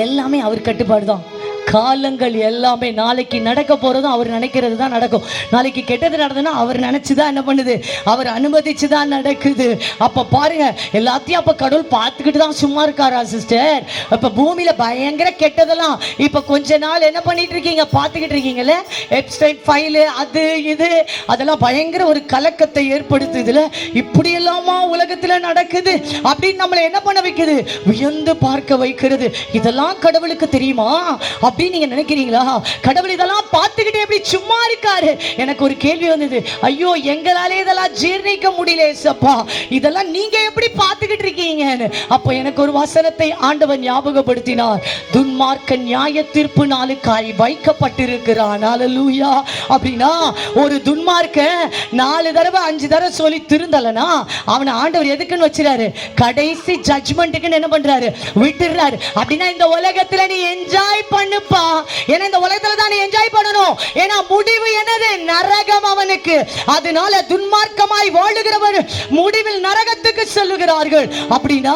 எல்லாமே அவர் கட்டுப்பாடு தான். காலங்கள் எல்லாமே நாளைக்கு நடக்க போறதும் அவர் நினைக்கிறது தான் நடக்கும். நாளைக்கு கெட்டது நடந்ததுன்னா அவர் நினைச்சுதான் என்ன பண்ணுது, அவர் அனுமதிச்சு தான் நடக்குது. அப்ப பாருங்க, எல்லாத்தையும் அப்ப கடவுள் பார்த்துக்கிட்டு தான் சும்மா இருக்காரா சிஸ்டர்? அப்ப பூமியில பயங்கர கெட்டதெல்லாம் இப்ப கொஞ்ச நாள் என்ன பண்ணிட்டு இருக்கீங்க, பார்த்துக்கிட்டு இருக்கீங்கல்ல. எப்ஸ்டைன் ஃபைல் அது இது அதெல்லாம் பயங்கர ஒரு கலக்கத்தை ஏற்படுத்துதுல. இப்படி எல்லாமா உலகத்துல நடக்குது அப்படின்னு நம்மளை என்ன பண்ண வைக்குது, வியந்து பார்க்க வைக்கிறது. இதெல்லாம் கடவுளுக்கு தெரியுமா அப்படின்னு நீங்க நினைக்கிறீங்களா? கடவுள் இதெல்லாம் பார்த்துக்கிட்டே எப்படி சும்மா இருக்காரு? எனக்கு ஒரு கேள்வி வந்தது, ஐயோ எங்களாலே இதெல்லாம் ஜீர்ணிக்க முடியல ஏசப்பா, இதெல்லாம் நீங்க எப்படி பார்த்துக்கிட்டு இருக்கீங்கன்னு. அப்போ எனக்கு ஒரு வசனத்தை ஆண்டவன் ஞாபகப்படுத்தினார். துன்மார்க்கன் நியாய தீர்ப்பு நாளுக்காய் வைக்கப்பட்டிருக்கிறான். ஹalleluya. அப்படின்னா ஒரு துன்மார்க்கன் 4 தடவை 5 தடவை சொல்லி திருந்தலனா அவனை ஆண்டவர் எதுக்குன்னு வச்சிராரு, கடைசி ஜட்ஜ்மெண்ட்டுக்குன்னு என்ன பண்றாரு, விட்டுறாரு. அப்படின்னா இந்த உலகத்துல நீ என்ஜாய் பண்ணுப்பா, ஏன்னா இந்த உலகத்துல தான் நீ என்ஜாய் பண்ணணும். ஏன்னா முடிவு என்னது, நரகம் அவனுக்கு. அதனால துன்மார்க்கமாய் வாழுகிறவர் முடிவில் நரகத்துக்கு செல்லுகிறார்கள். அப்படின்னா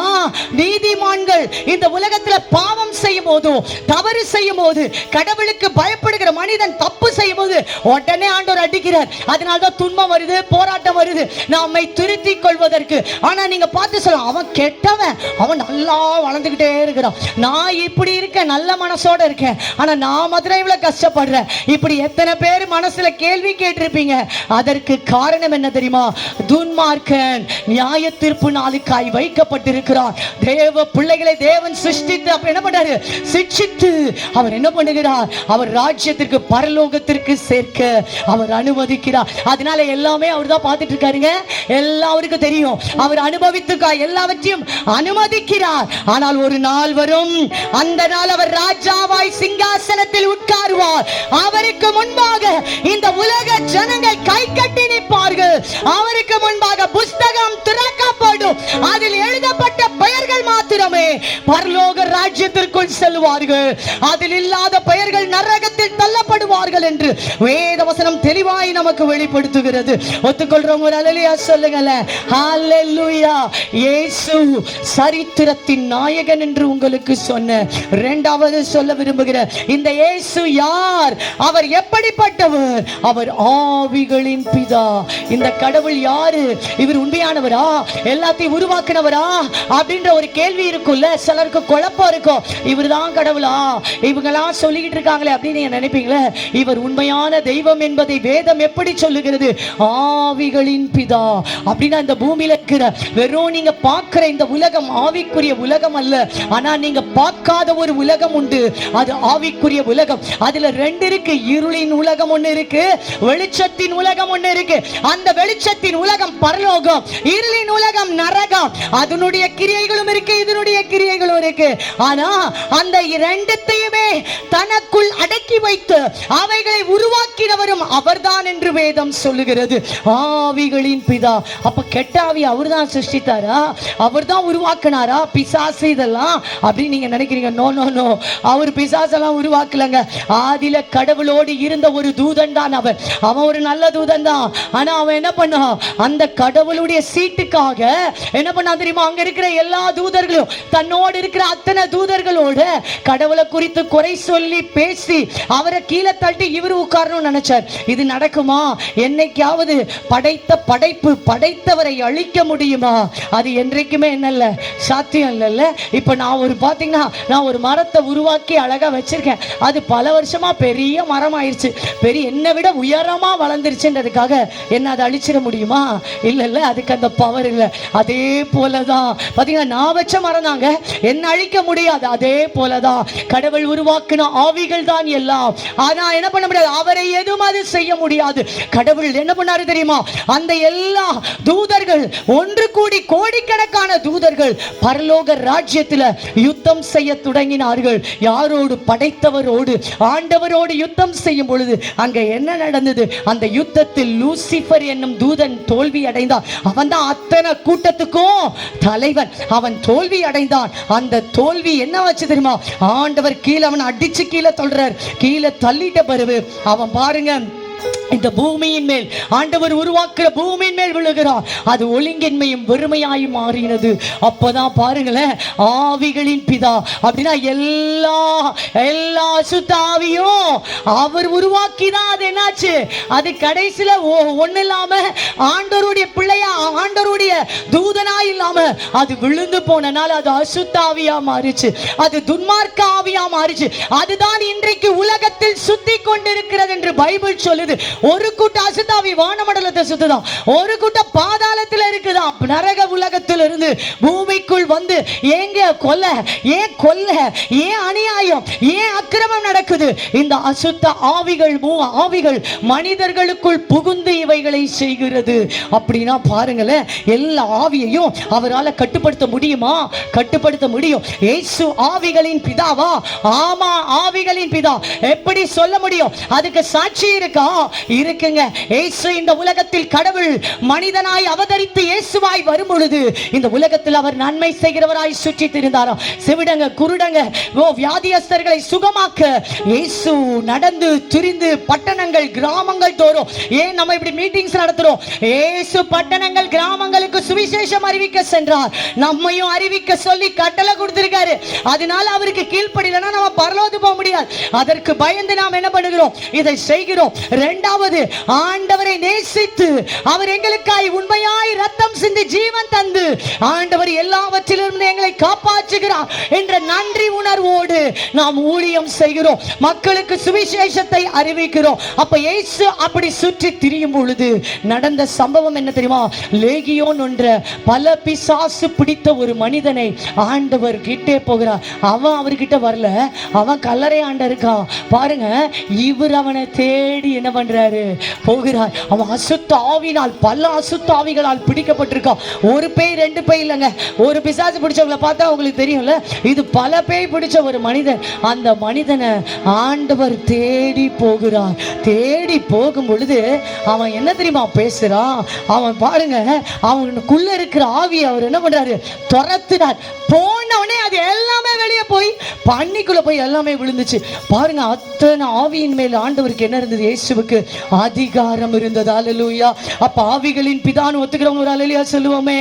நீதிமான்கள் இந்த உலகத்துல பாவம் செய்யும் போது, தவறு செய்யும் போது, கடவுளுக்கு பயப்படுகிற மனிதன் தப்பு செய்யும் போது உடனே ஆண்டவர் அடிக்கிறார். அதனால தான் துன்பம் வருது, போராட்டம் வருது, நம்மை திருத்திக் கொள்வதற்கு. ஆனா நீங்க பார்த்து சொல்லலாம், அவன் கெட்டவன், அவன் நல்லா வளர்ந்துகிட்டே இருக்கிறான், நான் இப்படி இருக்கேன், நல்ல மனசோட இருக்கேன், ஆனா நான் மாத்திரம் இவ்வளவு கஷ்டப்படுறேன். இப்படி எத்தனை பேர் மனசுல கேள்வி கேட்டிருப்பீங்க. அதற்கு காரணம் என்ன தெரியுமா? துன்மார்க்கன் நியாய தீர்ப்பு நாளுக்காய் வைக்கப்பட்டிருக்கிறார். தேவ பிள்ளைகளை தேவன் சிருஷ்டித்து அப்ப என்ன பண்றாரு, சிக்ஷித்து அவர் என்ன பண்ணுகிறார், அவர் ராஜ்யத்திற்கு பரலோகத்திற்கு சேர்க்க அவர் அனுமதிக்கிறார். அதனால எல்லாமே அவர் தான் பார்த்துட்டு இருக்காருங்க. எல்லாருக்கும் தெரியும், அவர் அனுபவித்துக்கா எல்லாவற்றையும் அனுமதிக்கிறார். ஆனால் ஒரு நாள் வரும், அந்த நாள் அவர் ராஜாவாய் சிங்காசனத்தில் உட்காருவார். அவருக்கு முன்பாக இந்த உலக ஜனங்கள் கை கட்டி நிற்பார்கள். அவருக்கு முன்பாக புஸ்தகம் திறக்கப்படும். அதில் எழுதப்பட்ட பெயர்கள் மாத்திரமே பரலோக ராஜ்யத்திற்குள் செல்வார்கள். அதில் இல்லாத பெயர்கள் நரகத்தில் தள்ளப்படுவார்கள் என்று வேத வசனம் தெளிவாய் நமக்கு வெளிப்படுத்துகிறது. ஒத்துக்கொள்றவங்க ஒரு அல்லேலூயா சொல்லுங்களேன். ஹalleluya. இயேசு சரித்திரத்தின் நாயகன் என்று உங்களுக்கு சொன்ன இரண்டாவது சொல்ல விரும்புகிற இந்த இயேசு யார்? அவர் எப்படிப்பட்டவர்? அவர் ஆவிகளின் பிதா. இந்த கடவுள் யாரு? இவர் உண்மையானவரா, எல்லாத்தையும் உருவாக்குனவரா அப்படின்ற ஒரு கேள்வி இருக்குல்ல. சிலருக்கு குழப்பம் இருக்கும், இவர் தான் கடவுளா, இவங்கெல்லாம் சொல்லிக்கிட்டு இருக்காங்களே அப்படின்னு நீங்க நினைப்பீங்களே. இவர் உண்மையான தெய்வம் என்பதை வேதம் எப்படி சொல்லுகிறது? ஆவிகளின் பிதா. அப்படின்னா இந்த பூமியில இருக்கிற வெறும் நீங்க பார்க்கிற இந்த உலகம் ஆவிக்குரிய உலகம் அல்ல. ஆனா நீங்க பார்க்காத ஒரு உலகம் உண்டு, அது ஆவிக்குரிய உலகம். அதுல 2 இருக்கு, இருளின் உலகம் ஒண்ணு இருக்கு, வெளிச்சத்தின் உலகம் ஒண்ணு இருக்கு. அந்த வெளிச்சத்தின் உலகம் பரலோகம், இருளின் உலகம் நரகம். அதனுடைய கிரியைகளும் இருக்கு, இதனுடைய கிரியைகளும் இருக்கு. ஆனா அந்த இரண்டுத்தையுமே தனக்குள் அடக்கி வைத்து அவைகளை உருவாக்கினவரும் அவர்தான் என்று வேதம் சொல்லுகிறது. ஆவிகளின் பிதா. அப்ப கெட்ட ஆவி அவர்தான் சிருஷ்டித்தாரா, அவர்தான் உருவாக்கினாரா பிசாசு இதெல்லாம் அப்படின்னு நீங்க நினைக்கிறீங்க? நோ நோ நோ, அவர் பிசாசெல்லாம் உருவாக்கலங்க. ஆதியில கடவுளோடு இருந்த ஒரு தூதன் தான் அவன். அவன் ஒரு நல்ல தூதன் தான். ஆனா அவன் என்ன பண்ணான், அந்த கடவுளுடைய சீட்டுக்காக என்ன பண்ணா தெரியுமா? அங்க இருக்கிற எல்லா தூதர்களும் தன்னோடு இருக்கிற அத்தனை தூதர்களோட கடவுளை குறித்து குறை சொல்லி பேசி அவரை கீழே தள்ளி இவர் உட்காரணும்னு நினைச்சார். இது நடக்குமா? என்னைக்காவது படைத்த படைப்பு படைத்தவரை அழிக்க முடியுமா? அது என்றைக்குமே என்னல்ல, சாத்தியம் இல்லைல்ல. இப்ப நான் ஒரு பாத்தீங்கன்னா, நான் ஒரு மரத்தை உருவாக்கி அழகா வச்சிருக்கேன். அது பல வருஷமா பெரிய மரம் ஆயிடுச்சு, பெரிய என்னை விட உயரமா வளர்ந்துருச்சுன்றதுக்காக என்ன அதை அழிச்சிட முடியுமா? இல்ல இல்ல, அதுக்கு அந்த பவர் இல்லை. அதே போலதான் பாத்தீங்கன்னா, நான் வச்ச மரம் அதிகாரம் தாங்க, என்ன அழிக்க முடியாது. அதே போலதான் கடவுள் உருவாக்கின ஆவிகள் தான் எல்லாம். ஆனா என்ன பண்ண முடியாது, அவரை எதுவும் அது செய்ய முடியாது. கடவுள் என்ன பண்ணாரு தெரியுமா, அந்த எல்லா தூதர்கள் ஒன்று கூடி, கோடிக்கணக்கான தூதர்கள் பரலோக ராஜ்யத்தில் யுத்தம் செய்ய தொடங்கினார்கள். யாரோடு? படைத்தவரோடு, ஆண்டவரோடு யுத்தம் செய்யும் பொழுது அங்க என்ன நடந்தது? அந்த யுத்தத்தில் லூசிபர் என்னும் தூதன் தோல்வி அடைந்தான். அவன் தான் அத்தனை கூட்டத்துக்கும் தலைவன். அவன் தோல்வி அடைந்தான். அந்த தோல்வி என்ன வச்சு தெரியுமா, ஆண்டவர் கீழே அவன் அடிச்சு கீழே தள்ளுறார். கீழே தள்ளிட்ட பிறகு அவன் பாருங்க இந்த பூமியின் மேல், ஆண்டவர் உருவாக்குற பூமியின் மேல் விழுகிறான். அது ஒழுங்கின்மையும் வெறுமையாயும் மாறினது. அப்பதான் பாருங்களேன், ஆவிகளின் பிதா அப்படின்னா எல்லா சுத்தாவியும் அவர் உருவாக்கிதான் அது என்னாச்சு, அது கடைசியில ஒண்ணு இல்லாம ஆண்டவருடைய பிள்ளையா, ஆண்டவருடைய தூதனா இல்லாம அது விழுந்து போனனால அது அசுத்தாவியா மாறிச்சு, அது துன்மார்க்க ஆவியா மாறிச்சு. அதுதான் இன்றைக்கு உலகத்தில் சுத்தி கொண்டிருக்கிறது என்று பைபிள் சொல்லுது. ஒரு கூட்ட அசுத்தாவி வானமண்டலத்தை சுத்துதான், ஒரு கூட்ட பாதாளத்தில் இருக்குதான். நரக உலகத்தில் இருந்து பூமிக்குள் வந்து ஏங்க கொல்ல, ஏன் அநியாயம், ஏன் அக்கிரமம் நடக்குது? இந்த அசுத்த ஆவிகள் மனிதர்களுக்குள் புகுந்து இவைகளை செய்கிறது. அப்படின்னா பாருங்களேன், எல்லா ஆவியையும் அவரால் கட்டுப்படுத்த முடியுமா? கட்டுப்படுத்த முடியும். இயேசு ஆவிகளின் பிதாவா? ஆமா, ஆவிகளின் பிதா. எப்படி சொல்ல முடியும்? அதுக்கு சாட்சி இருக்கா? இருக்குங்க. இயேசு இந்த உலகத்தில் கடவுள் மனிதனாய் அவதரித்து இயேசுவாய் வரும் பொழுது இந்த உலகத்தில் அவர் நன்மை செய்கிறவராய் சுற்றி திரிந்தாராம். செவிடங்க, குருடங்க, வியாதியஸ்தர்களை சுகமாக்க இயேசு நடந்து திரிந்து பட்டணங்கள் கிராமங்கள் தோறும். ஏன் நம்ம இப்படி மீட்டிங்ஸ் நடத்துறோம்? இயேசு பட்டணங்கள் கிராமங்களுக்கு சுவிசேஷம் அறிவிக்க சென்றார். நம்மையும் அறிவிக்க சொல்லி கட்டளை கொடுத்திருக்காரு. அதனால அவருக்கு கீழ்ப்படியலனா நம்ம பரலோகத்துக்கு போக முடியாது. அதற்கு பயந்து நாம் என்ன பண்ணுகிறோம்? இதை செய்கிறோம். இரண்டாவது, ஆண்டவரை நேசித்து அவர் எங்களுக்காய் உண்மையாய் ரத்தம் சிந்தி ஜீவன் தந்து ஆண்டவர் எல்லாவற்றிலிருந்து எங்களை காப்பாற்றுகிறார் என்ற நன்றி உணர்வோடு நாம் ஊழியம் செய்கிறோம், மக்களுக்கு சுவிசேஷத்தை அறிவிக்கிறோம். அப்ப இயேசு அப்படி சுற்றி திரியும் பொழுது நடந்த சம்பவம் என்ன தெரியுமா? லேகியோன் என்ற பல பிசாசு பிடித்த ஒரு மனிதனை ஆண்டவர் கிட்டே போகிறார். அவன் அவர்கிட்ட வரல, அவன் கல்லறை ஆண்ட இருக்கான். பாருங்க, இவர் அவனை தேடி என்ன பண்றாரு? போகிறார். அவன் அசுத்த ஆவினால், பல அசுத்த ஆவிகளால் பிடிக்கப்பட்டிருக்கான். ஒரு பேய் ரெண்டு பேய் இல்லைங்க, ஒரு பிசாசு பிடிச்சவங்களை பார்த்தா உங்களுக்கு தெரியும்ல, இது பல பேய் பிடிச்ச ஒரு மனிதன். அந்த மனிதனை ஆண்டவர் தேடி போகிறார். தேடி போகும் பொழுது அவன் என்ன தெரியுமா பேசுறான்? அவன் பாருங்க, அவனுக்குள்ள இருக்கிற ஆவியை அவர் என்ன பண்றாரு? துரத்துறார். போனவனே அது எல்லாமே வெளியே போய் பண்ணிக்குள்ள போய் எல்லாமே விழுந்துச்சு. பாருங்க, அத்தனை ஆவியின் மேல் ஆண்டவருக்கு என்ன இருந்தது? இயேசுவுக்கு அதிகாரம் இருந்தது. ஹல்லேலூயா. அப்ப ஆவிகளின் பிதான்னு ஒத்துக்கிறவங்க ஒரு ஹல்லேலூயா சொல்லுவோமே.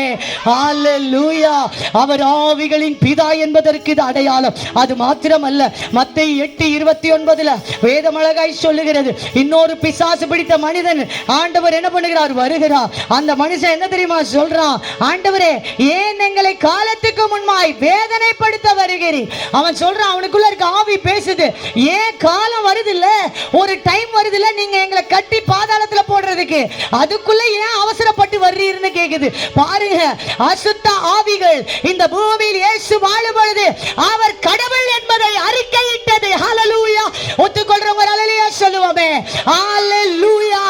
ஹல்லேலூயா. அவர் ஆவிகளின் பிதா என்பதற்கு இது அடையாளம். அது மாத்திரமல்ல, மத்தேயு 8:29 வேதம் அழகாய் சொல்லுகிறது, இன்னொரு பிசாசு பிடித்த மனிதன் ஆண்டவர் என்ன பண்ணுகிறார்? வருகிறார். அந்த மனுஷன் என்ன தெரியுமா சொல்றான்? ஆண்டவரே, ஏன் எங்களை காலத்துக்கு முன்பாய் வேதனைப்படுத்த வருகிறீர்? அவன் சொல்றான், அவனுக்குள்ள இருக்க ஆவி பேசுது, ஏன் காலம் வருது இல்ல, ஒரு டைம் வருது இல்ல, நீங்க எங்களை கட்டி பாதாளத்துல போடுறதுக்கு, அதுக்குள்ள ஏன் அவசரப்பட்டு வர்றீர்னு கேக்குது. பாருங்க, அசுத்த ஆவிகள் இந்த பூமியில் இயேசு வாழும் பொழுது அவர் கடவுள் என்பதை அறிக்கையிட்டது. ஹல்லேலூயா. ஒத்துக்கொள்றவங்க ஹல்லேலூயா சொல்லுவோமே. ஹல்லேலூயா.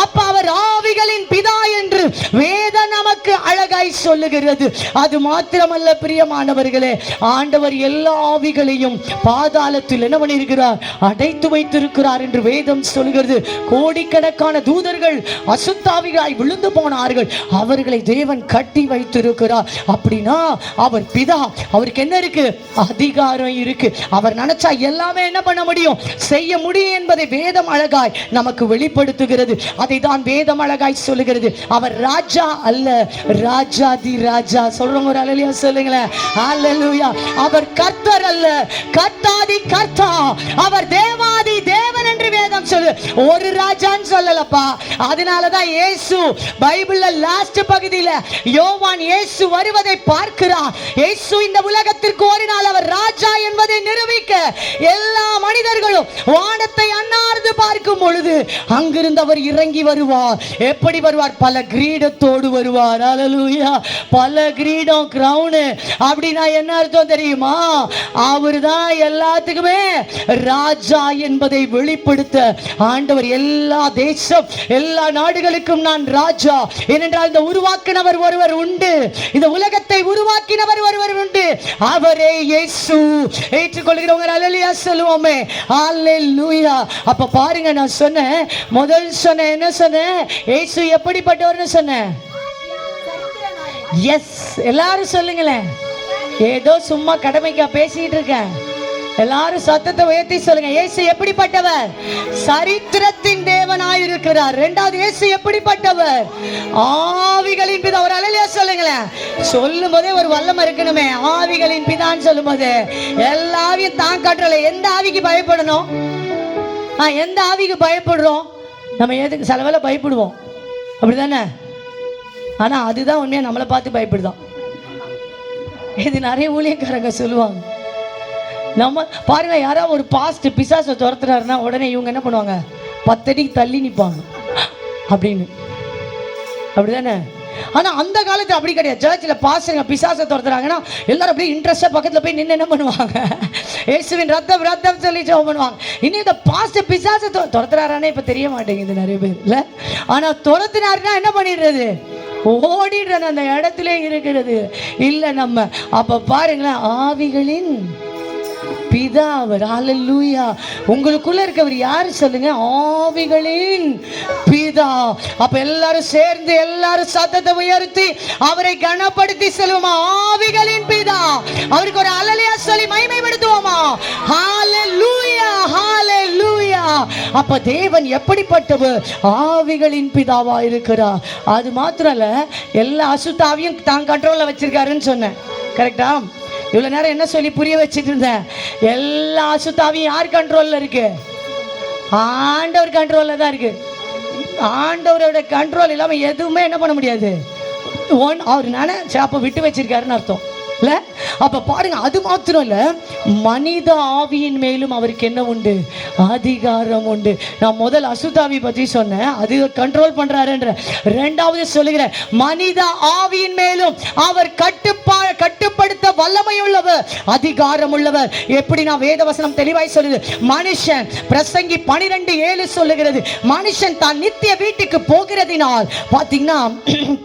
அப்ப அவர் ஆவிகளின் பிதா என்று வேதம் நமக்கு அழகாய் சொல்லுகிறது. அது மாத்திரமல்ல பிரியமானவர்களே, ஆண்டவர் எல்லா ஆவிகளையும் பாதாளத்தில் என்ன பண்ணியிருக்கிறார்? அடைத்து வைத்திருக்கிறார் என்று வேதம் சொல்கிறது. கோடிக்கணக்கான தூதர்கள் அசுத்தாவிகளாய் விழுந்து போனார்கள், அவர்களை தேவன் கட்டி வைத்திருக்கிறார். அப்படின்னா அவர் பிதா, அவருக்கு என்ன இருக்கு? அதிகாரம் இருக்கு. அவர் நினைச்சா எல்லாமே என்ன பண்ண முடியும்? செய்ய முடியும் என்பதை வேதம் அழகாய் நமக்கு வெளிப்படுத்துகிறது. அதை தான் வேதம் அழகாய் சொல்லுகிறது. அவர் ராஜா அல்ல, ராஜாதி ராஜா. சொல்றவங்க ஒரு ஹல்லேலூயா சொல்லுங்களேன். ஹல்லேலூயா. அவர் கர்த்தர் அல்ல, கர்த்தாதி கர்த்தா. அவர் தேவாதி தேவன் என்று வேதம் சொல்லு. ஒரு ராஜான்னு சொல்லலப்பா. அதனாலதான் இயேசு பைபிள்ல லாஸ்ட் பகுதியில யோவான் இயேசு வருவதை பார்க்கிறார். இயேசு இந்த உலகத்திற்கு ஒரு நாள் அவர் ராஜா என்பதை நிரூபிக்க எல்லா மனிதர்களும் வானத்தை அண்ணார்ந்து பார்க்கும் பொழுது அங்கிருந்து அவர் இறங்கி வருவார். எப்படி வருவார்? பல கிரீடத்தோடு வருவார். ஹல்லேலூயா. பல கிரீடம் கிரவுனு அப்படின்னா என்ன அர்த்தம் தெரியுமா? அவர் தான் எல்லாத்துக்குமே ராஜா என்பதை வெளிப்படுத்த ஆண்டவர் எல்லா தேசம் எல்லா நாடுகளுக்கும் நான் ராஜா. ஏனென்றால் இந்த உருவாக்கினவர் ஒருவர் உண்டு, இந்த உலகத்தை உருவாக்கினவர் ஒருவர் உண்டு, அவரே இயேசு. ஏற்றுக்கொள்கிறவங்க அல்லேலூயா சொல்லுவோமே. அல்லேலூயா. அப்ப பாருங்க, நான் சொன்னேன் முதல் சொன்னேன், என்ன சொன்னேன்? இயேசு எப்படிப்பட்டவர்னு சொன்னேன். எஸ், எல்லாரும் சொல்லுங்களேன். ஏதோ சும்மா கடமைக்கா பேசிட்டு இருக்கேன். எல்லாரும் சத்தத்தை உயர்த்தி சொல்லுங்க. இயேசு எப்படிப்பட்டவர்? சரித்திரத்தின் தேவனாய் இருக்கிறார். இரண்டாவது, இயேசு எப்படிப்பட்டவர்? ஆவிகளின் பிதா. ஒரு அல்லேலூயா சொல்லுங்களேன். சொல்லும் போதே ஒரு வல்லமை இருக்கணுமே. ஆவிகளின் பிதான்னு சொல்லும் போது எல்லாரையும் தான் காட்டுறல. எந்த ஆவிக்கு பயப்படணும்? எந்த ஆவிக்கு பயப்படுறோம்? நம்ம எதுக்கு சில வேளை பயப்படுவோம், அப்படிதானே? ஆனா அதுதான் உண்மையா நம்மளை பார்த்து பயப்படுதான். இது நிறைய ஊழியக்காரங்க சொல்லுவாங்க. நம்ம பாருங்க, யாராவது ஒரு பாஸ்ட் பிசாசை துரத்துறாருன்னா உடனே இவங்க என்ன பண்ணுவாங்க? 10 அடிக்கு தள்ளி நிற்பாங்க அப்படின்னு, அப்படிதானே? ஆனா அந்த காலத்துல அப்படி கிடையாது. சர்ச்சில் பாஸ்டருங்க பிசாசை துரத்துறாங்கன்னா எல்லாரும் அப்படியே இன்ட்ரெஸ்டா பக்கத்துல போய் நின்று என்ன பண்ணுவாங்க? இயேசுவின் ரத்தம் ரத்தம் சொல்லி ஜெபம் பண்ணுவாங்க. இன்னும் இந்த பாஸ்டர் பிசாசை துரத்துறாரானே இப்ப தெரிய மாட்டேங்குது நிறைய பேர் இல்ல. ஆனா துரத்துனாருன்னா என்ன பண்ணிடுறது? ஓடிடுறது, அந்த இடத்துல இருக்கிறது இல்ல நம்ம. அப்ப பாருங்களேன், ஆவிகளின் பிதா அவர். அல்லேலூயா. உங்களுக்குள்ள இருக்கவர் யாரு சொல்லுங்க? ஆவிகளின் பிதா. அப்ப எல்லாரும் சேர்ந்து எல்லாரும் சத்தத்தை உயர்த்தி அவரை கனப்படுத்தி சொல்லுவோமா? ஆவிகளின் பிதா. அவருக்கு ஒரு அல்லேலூயா சொல்லி மகிமைப்படுத்துவோமா? ஹalleluya, ஹalleluya. அப்ப தேவன் எப்படிப்பட்டவர்? ஆவிகளின் பிதாவா இருக்கிறார். அது மாத்திரம் இல்ல, எல்லா அசுத்தாவையும் தான் கண்ட்ரோல்ல வச்சிருக்காருன்னு சொன்னேன். கரெக்டா? இவ்வளோ நேரம் என்ன சொல்லி புரிய வச்சுட்டு இருந்தேன்? எல்லா அசுத்தாவையும் யார் கண்ட்ரோலில் இருக்கு? ஆண்டவர் கண்ட்ரோலில் தான் இருக்கு. ஆண்டவரோட கண்ட்ரோல் இல்லாமல் எதுவுமே என்ன பண்ண முடியாது. அவர் நினைச்ச அப்போ விட்டு வச்சிருக்காருன்னு அர்த்தம் இல்லை. அப்போ பாருங்க, அது மாத்திரம் இல்லை, மனித ஆவியின் மேலும் அவருக்கு என்ன உண்டு? அதிகாரம் உண்டு. நான் முதல் அசுத்தாவி பற்றி சொன்னேன், அது கண்ட்ரோல் பண்றாருன்ற. இரண்டாவது சொல்லுகிறேன், மனித ஆவியின் மேலும் அவர் கட்டுப்படுத்த வல்லமை உள்ளவர், அதிகாரம் உள்ளவர். எப்படி? நான் வேதவசனம் தெளிவாய் சொல்லுது. மனுஷன் பிரசங்கி 12:7 சொல்லுகிறது, மனுஷன் தான் நித்திய வீட்டுக்கு போகிறதினால் பாத்தீங்கன்னா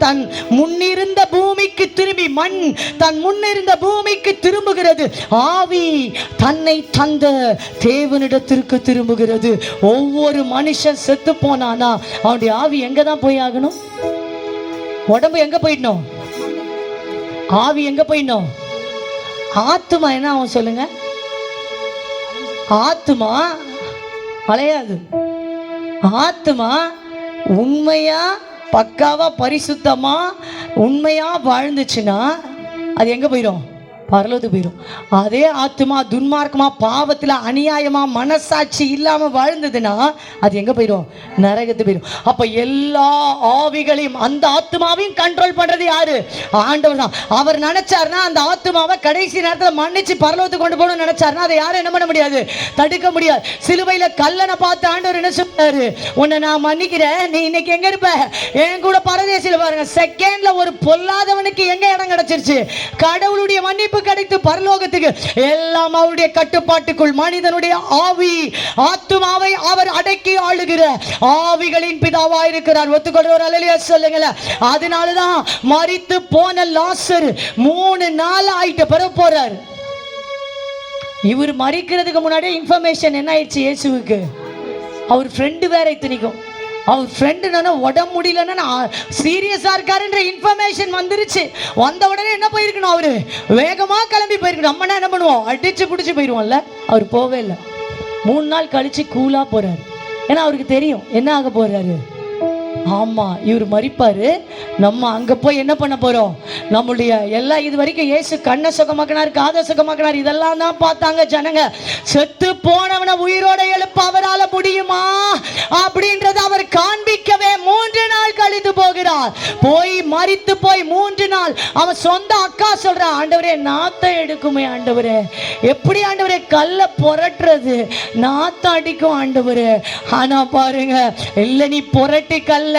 தன் முன்னிருந்த பூமிக்கு திரும்பி, மண் தன் முன்னிருந்த பூமிக்கு திரும்புகிறது, ஆவி தன்னை தந்த தேவனிடத்திற்கு திரும்புகிறது. ஒவ்வொரு மனுஷன் செத்து போனானா அவனுடைய ஆவி எங்க தான் போய் ஆகணும்? உடம்பு எங்க போயிடணும்? ஆவி எங்க போயிடணும்? ஆத்துமா என்ன அவன் சொல்லுங்க? ஆத்துமா அலையாது. ஆத்துமா உண்மையா பக்காவா பரிசுத்தமா உண்மையா வாழ்ந்துச்சுன்னா அது எங்க போயிடும்? பரலோகத்துக்கு போயிடும். அதே ஆத்துமா துன்மார்க்கமா பாவத்தில் அநியாயமா மனசாட்சி இல்லாம வாழ்ந்ததுன்னா அது எங்க போயிடும்? நரகத்து போயிடும். அப்ப எல்லா ஆவிகளையும் அந்த ஆத்துமாவையும் கண்ட்ரோல் பண்றது யாரு? ஆண்டவர் தான். அவர் நினைச்சாருன்னா அந்த ஆத்துமாவை கடைசி நேரத்தில் மன்னிச்சு பரலோகத்துக்கு கொண்டு போகணும்னு நினைச்சாருன்னா அதை யாரும் என்ன பண்ண முடியாது? தடுக்க முடியாது. சிலுவையில கல்லனை பார்த்து ஆண்டவர் என்ன சொன்னாரு? உன்னை நான் மன்னிக்கிறேன், நீ இன்னைக்கு எங்க இருப்ப? என் கூட பரதேசில பாருங்க, செகண்ட்ல ஒரு பொல்லாதவனுக்கு எங்க இடம் கிடைச்சிருச்சு? கடவுளுடைய மன்னிப்பு கிடைத்து பரலோகத்துக்கு. எல்லாம் அவருடைய கட்டுப்பாட்டுக்குள். மனிதனுடைய ஆவி ஆத்துமாவை அவர் அடக்கி ஆளுகிற ஆவிகளின் பிதாவா இருக்கிறார். ஒத்துக்கொள்றவர் அல்லேலூயா சொல்லுங்களேன். அதனாலதான் மரித்து போன லாசர் 3 நாள் ஆயிட்ட பிறகு போறார். இவர் மரிக்கிறதுக்கு முன்னாடியே இன்ஃபர்மேஷன் என்ன ஆயிடுச்சு இயேசுவுக்கு? அவர் ஃப்ரெண்டு வேற இத்தனைக்கும். அவர் ஃப்ரெண்டுனா உடம்பு முடியலன்னா சீரியஸா இருக்காருன்ற இன்ஃபர்மேஷன் வந்துருச்சு. வந்த உடனே என்ன போயிருக்கணும்? அவரு வேகமா கிளம்பி போயிருக்கணும். நம்மனா என்ன பண்ணுவோம்? அடிச்சு பிடிச்சி போயிடுவோம்ல. அவர் போவே இல்லை. 3 நாள் கழிச்சு கூலா போறாரு. ஏன்னா அவருக்கு தெரியும் என்ன ஆக போறாரு. ஆமா, இவர் மரிப்பாரு, நம்ம அங்க போய் என்ன பண்ண போறோம்? நம்முடைய எல்லாம் இது வரைக்கும் இயேசு கண்ணை சுகமாக்கினார், காதை சுகமாக்கினார், இதெல்லாம் தான் பார்த்தாங்க ஜனங்க. செத்து போனவனை உயிரோட எழுப்ப அவரால் முடியுமா அப்படின்றத அவர் காண்பிக்கவே 3 நாள் கழிச்சு மரித்து போகிறார். போய் மரித்து போய் 3 நாள் அவன் சொந்த அக்கா சொல்றான், ஆண்டவரே நாத்தம் எடுக்குமே ஆண்டவரே, எப்படி ஆண்டவரே கல்லை புரட்டுறது, நாத்தம் அடிக்கும் ஆண்டவரே. ஆனா பாருங்க, இல்ல நீ புரட்டி கல்ல,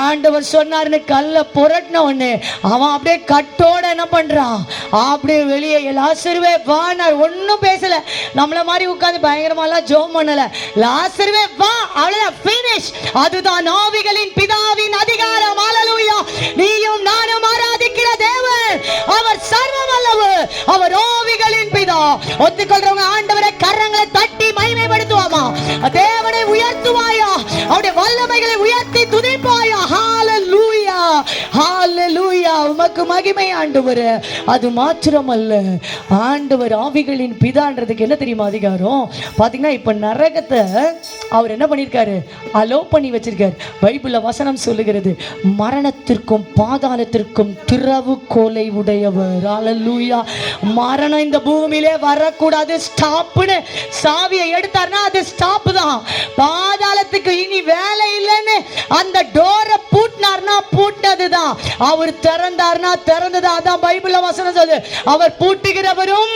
ஆண்டவர் சொன்னாருன்னு கல்லை புரட்டின உடனே அவன் அப்படியே கட்டோட என்ன பண்றான், அப்படியே வெளியே லாசருவே வானார். ஒன்னும் பேசல, நம்மள மாதிரி உட்கார்ந்து பயங்கரமாலாம் ஜெபம் பண்ணல. லாசருவே வா, அவ்வளவுதான், finish. அதுதான் ஆவிகளின் பிதாவின் அதிகாரம். ஹல்லேலூயா. நீயும் நானும் ஆராதிக்கிற தேவன் அவர் சர்வ வல்லவர், அவர் ஆவிகளின் பிதா. ஒத்துக்கொள்றவங்க ஆண்டவரை கரங்களை தட்டி மகிமைப்படுத்துவாமா, தேவனை உயர்த்துவாயா, அவருடைய வல்லமைகளை உயர்த்தி துதிப்பாயா. ஹல்லேலூயா, ஹல்லேலூயா. உமக்கு மகிமை ஆண்டவரே. அது மாத்திரமல்ல, ஆண்டவர் ஆவிகளின் பிதான்றதுக்கு என்ன தெரியுமா அதிகாரம்? பாத்தீங்கன்னா இப்ப நரகத்தை அவர் என்ன பண்ணிருக்காரு, அலோ பண்ணி வச்சிருக்காரு. பைபிள்ல வசனம் சொல்லுகிறது, மரணத்திற்கும் பாதாளத்திற்கும் திறவுகோலை உடையவர். ஹல்லேலூயா. மரணம் இந்த பூமியிலே வரக்கூடாது, ஸ்டாப்னு சாவியை எடுத்தார்னா அது ஸ்டாப் தான். பாதாளத்துக்கு இனி வேலை இல்லைன்னு அந்த டோரை பூட்டினார்னா பூட்டினதுதான். அவர் திறந்தார்னா திறந்தது. அதான் பைபிள்ல வசனம் சொல்லுது, அவர் பூட்டுகிறவரும்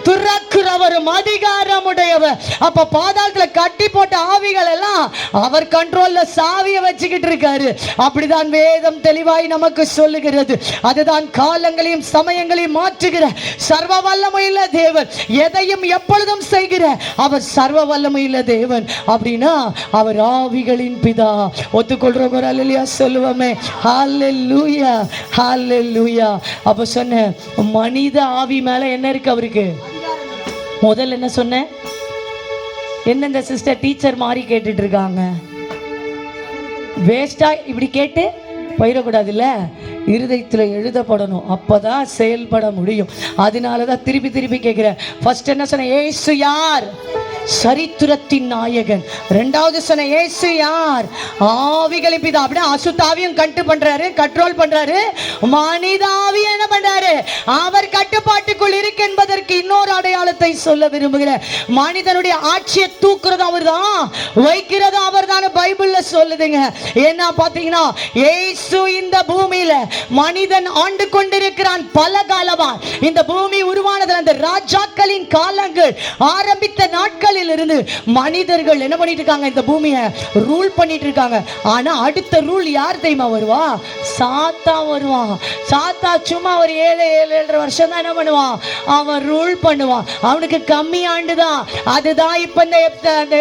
திறக்கிறவரும் அதிகாரம் உடையவர். அப்ப பாதாளத்துல கட்டி போட்ட ஆவிகள் எல்லாம் அவர் கண்ட்ரோல்ல சாவியை வச்சுக்கிட்டு இருக்காரு. அப்படிதான் வேதம் தெளிவாய் நமக்கு சொல்லுகிறது. அதுதான் காலங்களையும் சமயங்களையும் மாற்றுகிற சர்வ வல்லமையுள்ள தேவன், எதையும் எப்பொழுதும் செய்கிற அவர் சர்வ வல்லமையுள்ள தேவன். அப்படின்னா அவர் ஆவிகளின் பிதா. ஒத்துக்கொள்றவங்க அல்லேலூயா சொல்லுவோமே. ஹல்லேலூயா, ஹல்லேலூயா. அப்ப சொன்ன மனித ஆவி மேல என்ன இருக்கு அவருக்கு? முதல்ல என்ன சொன்ன? என்ன இந்த சிஸ்டர் டீச்சர் மாதிரி கேட்டுட்டு இருக்காங்க? வேஸ்டா இப்படி கேட்டு போயிடக்கூடாதுல்ல, இருதயத்தில் எழுதப்படணும், அப்பதான் செயல்பட முடியும். அதனாலதான் திருப்பி திருப்பி கேட்கிறேன். ஃபர்ஸ்ட் என்ன சொன்ன? இயேசு யார்? சரித்திரத்தின் நாயகன். இரண்டாவது சொன்ன இயேசு யார்? ஆவிகளின் பிதா. அப்படியே அசுத்தாவியும் கண்ட்ரோல் பண்றாரு. மனிதாவியும் என்ன பண்றாரு? அவர் கட்டுப்பாட்டுக்குள் இருக்கு என்பதற்கு இன்னொரு அடையாளத்தை சொல்ல விரும்புகிறேன். மனிதனுடைய ஆட்சியை தூக்குறதும் அவர் தான், வைக்கிறதும் அவர் தான் பைபிள்ல சொல்லுதுங்க. என்ன பாத்தீங்கன்னா, இயேசு இந்த பூமியில மனிதன் ஆண்டு கொண்டிருக்கிறான் பல காலமா. இந்த பூமி உருவானது அந்த ராஜாக்களின் காலங்கள் ஆரம்பித்த நாட்களில் இருந்து மனிதர்கள் என்ன பண்ணிட்டு இருக்காங்க? இந்த பூமியை ரூல் பண்ணிட்டு இருக்காங்க. ஆனா அடுத்த ரூல் யார் தெரியுமா வருவா? சாத்தா வருவான். சாத்தா சும்மா ஒரு 7-7.5 வருஷம் தான் என்ன பண்ணுவான், அவன் ரூல் பண்ணுவான். அவனுக்கு கம்மி ஆண்டு தான். அதுதான் இப்ப இந்த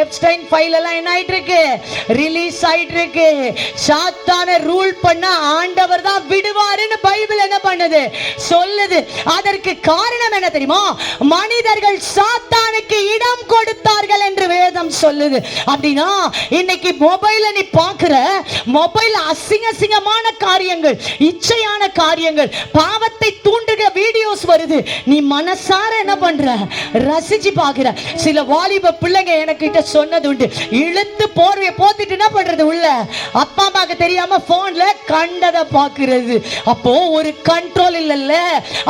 எப்ஸ்டைன் ஃபைல் எல்லாம் என்ன ஆயிட்டு இருக்கு, ரிலீஸ் ஆயிட்டு இருக்கு. சாத்தான ரூல் பண்ண ஆண்டவர் தான் விடுவாருன்னு பைபிள் என்ன பண்ணுது, சொல்லுது. அதற்கு காரணம் என்ன தெரியுமா? மனிதர்கள் சாத்தானுக்கு இடம் கொடுத்தார்கள் என்று வேதம் சொல்லுது. அப்படின்னா இன்னைக்கு மொபைல நீ பார்க்கிற, மொபைல் அசிங்கமான காரியங்கள், இச்சையான காரியங்கள், பாவத்தை தூண்டுகிற வீடியோஸ் வருது. நீ மனசார என்ன பண்ற? ரசிச்சு பார்க்கிற. சில வாலிப பிள்ளைங்க எனக்கிட்ட சொன்னது உண்டு, இழுத்து போர்வையை போத்திட்டு என்ன பண்றது, உள்ள அப்பா அம்மாக்கு தெரியாம போன்ல கண்டதை பார்க்கிறது. அப்போ ஒரு கண்ட்ரோல் இல்லல்ல.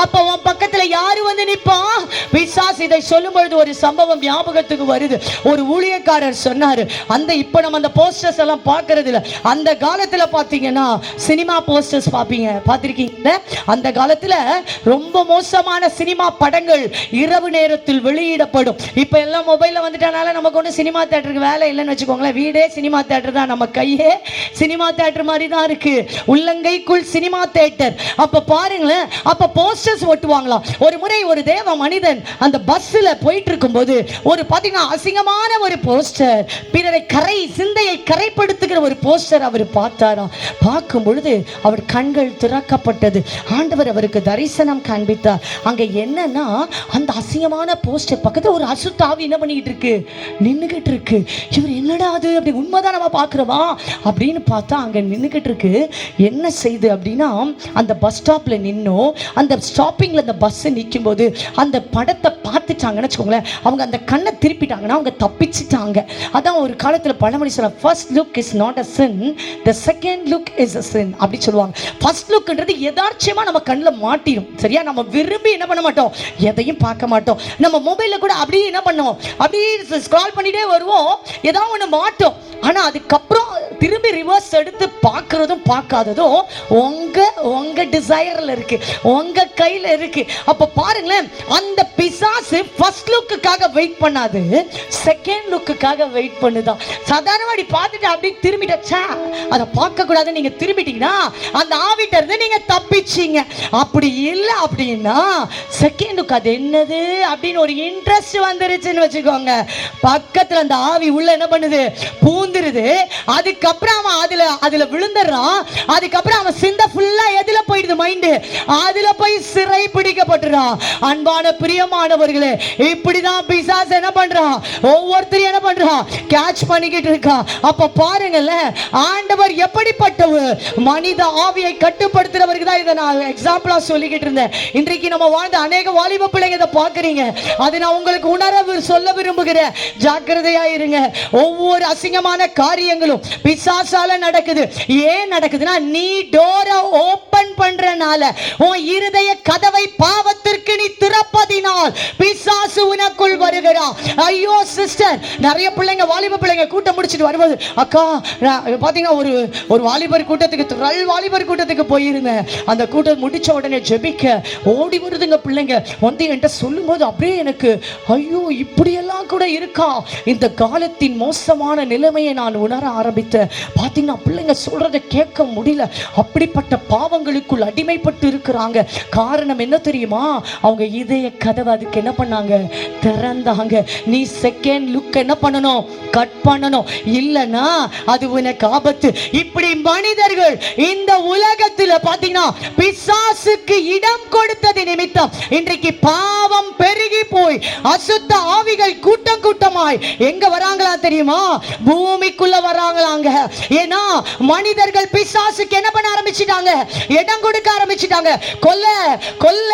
அப்போ உன் பக்கத்துல யாரு வந்து நிப்பா? பிசாசு. இதை சொல்லும் பொழுது ஒரு சம்பவம் ஞாபகத்துக்கு வருது. ஒரு ஊழியக்காரர் சொன்னாரு, அந்த இப்ப நம்ம அந்த போஸ்டர்ஸ் எல்லாம் பார்க்கிறது இல்ல. அந்த காலத்துல பாத்தீங்கன்னா சினிமா போஸ்டர்ஸ் பார்த்திருக்கீங்க. அந்த காலத்துல ரொம்ப மோசமான சினிமா படங்கள் இரவு நேரத்தில் வெளியிடப்படும். இப்ப எல்லாம் மொபைல்ல வந்துட்டனால நமக்கு ஒன்றும் சினிமா தியேட்டருக்கு வேலை இல்லைன்னு வச்சுக்கோங்களேன். வீடே சினிமா தியேட்டர் தான், நம்ம கையே சினிமா தியேட்டர் மாதிரி தான் இருக்கு. உள்ளங்கைக்குள் சினிமா தியேட்டர். அப்ப பாருங்களேன், அப்ப போஸ்டர்ஸ் ஒட்டுவாங்களாம். ஒரு முறை ஒரு தேவ மனிதன் அந்த பஸ்ல போயிட்டு இருக்கும்போது ஒரு பாத்தீங்கன்னா அசிங்கமான ஒரு போஸ்டர், பிறரை சிந்தையை கரைப்படுத்துகிற ஒரு போஸ்டர் அவர் பார்த்தாராம். பார்க்கும் பொழுது அவர் கண்கள் திறக்கப்பட்டது. ஆண்டவர் அவருக்கு தரிசனம் காண்பித்தார். அங்க என்னன்னா, அந்த அசிங்கமான போஸ்டர் பக்கத்துல ஒரு அசுத்தாவி என்ன பண்ணிக்கிட்டு இருக்கு, நின்னுகிட்டு இருக்கு. இவர் என்னடா அது, அப்படி உண்மைதான் நம்ம பார்க்கிறோமா அப்படின்னு பார்த்தா அங்க நின்னுகிட்டு இருக்கு. என்ன செய்து அப்படின்னா, அந்த பஸ் ஸ்டாப்ல நின்னோம், அந்த ஸ்டாப்பிங்ல அந்த பஸ் நிற்கும் போது அந்த படத்தை பார்த்துட்டாங்கன்னு வச்சுக்கோங்களேன், அவங்க அந்த கண்ணை திருப்பி திருப்பிட்டாங்கன்னா அவங்க தப்பிச்சிட்டாங்க. அதான் ஒரு காலத்துல பழமொழி சொல்லுவாங்க, first look is not a sin, the second look is a sin அப்படி சொல்லுவாங்க. ஃபர்ஸ்ட் லுக்ன்றது யதார்த்தமா நம்ம கண்ணில் மாட்டிடும். சரியா? நம்ம விரும்பி என்ன பண்ண மாட்டோம், எதையும் பார்க்க மாட்டோம். நம்ம மொபைலில் கூட அப்படியே என்ன பண்ணுவோம், அப்படியே ஸ்க்ரால் பண்ணிட்டே வருவோம், ஏதாவது ஒன்று மாட்டோம். ஆனால் அதுக்கப்புறம் திரும்பி ரிவர்ஸ் எடுத்து பார்க்கறதும் பார்க்காததும் உங்க டிசையரில் இருக்கு, உங்க கையில் இருக்கு. அப்போ பாருங்களேன், அந்த பிசாசு ஃபர்ஸ்ட் லுக்குக்காக வெயிட் பண்ணாது, செகண்ட் லுக்குக்காக வெயிட் பண்ணுதான். சாதாரணமாக அப்படி பார்த்துட்டு அப்படி திரும்பிட்டா அதை பார்க்க கூடாது. நீங்க திரும்பிட்டீங்கன்னா அந்த ஆவிட்ட இருந்து நீங்க தப்பிச்சீங்க. அப்படி இல்லை அப்படின்னா செகண்ட் லுக் அது என்னது அப்படின்னு ஒரு இன்ட்ரெஸ்ட் வந்துருச்சுன்னு வச்சுக்கோங்க, பக்கத்துல அந்த ஆவி உள்ள என்ன பண்ணுது, பூந்துருது. அதுக்கப்புறம் அவன் அதுல விழுந்துடுறான். அதுக்கப்புறம் அவன் சிந்த ஃபுல்லா எதுல போயிடுது, மைண்டு அதுல போய் சிறை பிடிக்கப்பட்டுறான். அன்பான பிரியமானவர்களே, இப்படிதான் பிசாசு என்ன பண்றான், ஒவ்வொருத்தரும் என்ன பண்றான், கேட்ச் பண்ணிக்கிட்டு இருக்கான். அப்ப பாருங்கல்ல, ஆண்டவர் எப்படிப்பட்டவர், மனித ஆவியை கட்டுப்படுத்துறவருக்கு தான். இதை நான் எக்ஸாம்பிளா சொல்லிக்கிட்டு இருந்தேன். இன்றைக்கு நம்ம வாழ்ந்த அநேக வாலிப பிள்ளைங்க இதை பார்க்குறீங்க. அதை நான் உங்களுக்கு சொல்ல விரும்புகிறேன். ஜாக்கிரதையா இருங்க. ஒவ்வொரு அசிங்கமான காரியங்களும் பிசாசால நடக்குது. ஏன் நடக்குதுன்னா, நீ டோரை ஓபன் பண்றனால, உன் இருதய கதவை பாவத்திற்கு நீ திறப்பதினால் பிசாசு உனக்குள் வருகிறான். ஐயோ சிஸ்டர், நிறைய பிள்ளைங்க, வாலிப பிள்ளைங்க கூட்டம் முடிச்சிட்டு வருவது, அக்கா பாத்தீங்கன்னா ஒரு வாலிபர் கூட்டத்துக்கு போயிருந்தேன். அந்த கூட்டம் முடிச்ச உடனே ஜெபிக்க ஓடி வருதுங்க பிள்ளைங்க. வந்து என்கிட்ட சொல்லும் போது அப்படியே எனக்கு ஐயோ இப்படியெல்லாம் கூட இருக்கா. இந்த காலத்தின் மோசமான நிலைமையை நான் உணர ஆரம்பித்தேன். பாத்தீங்கன்னா பிள்ளைங்க சொல்றதை கேட்க முடியல. அப்படிப்பட்ட பாவங்களுக்குள் அடிமைப்பட்டு இருக்கிறாங்க. காரணம் என்ன தெரியுமா, அவங்க இதய கதவை அதுக்கு என்ன பண்ணாங்க, திறந்தாங்க. நீ செகண்ட் லுக் என்ன பண்ணணும், கட் பண்ணணும். இல்லைன்னா அது உனக்கு ஆபத்து. இப்படி மனிதர்கள் இந்த உலகத்தில் பாத்தீங்கன்னா பிசாசுக்கு இடம் கொடுத்தது நிமித்தம் இன்றைக்கு பாவம் பெருகி போய் அசுத்த ஆவிகள் கூட்டம் கூட்டமாய் எங்க வராங்களா தெரியுமா, பூமிக்குள்ள வராங்களாங்க. ஏன்னா மனிதர்கள் பிசாசுக்கு என்ன பண்ண ஆரம்பிச்சிட்டாங்க, இடம் கொடுக்க ஆரம்பிச்சிட்டாங்க. கொல்ல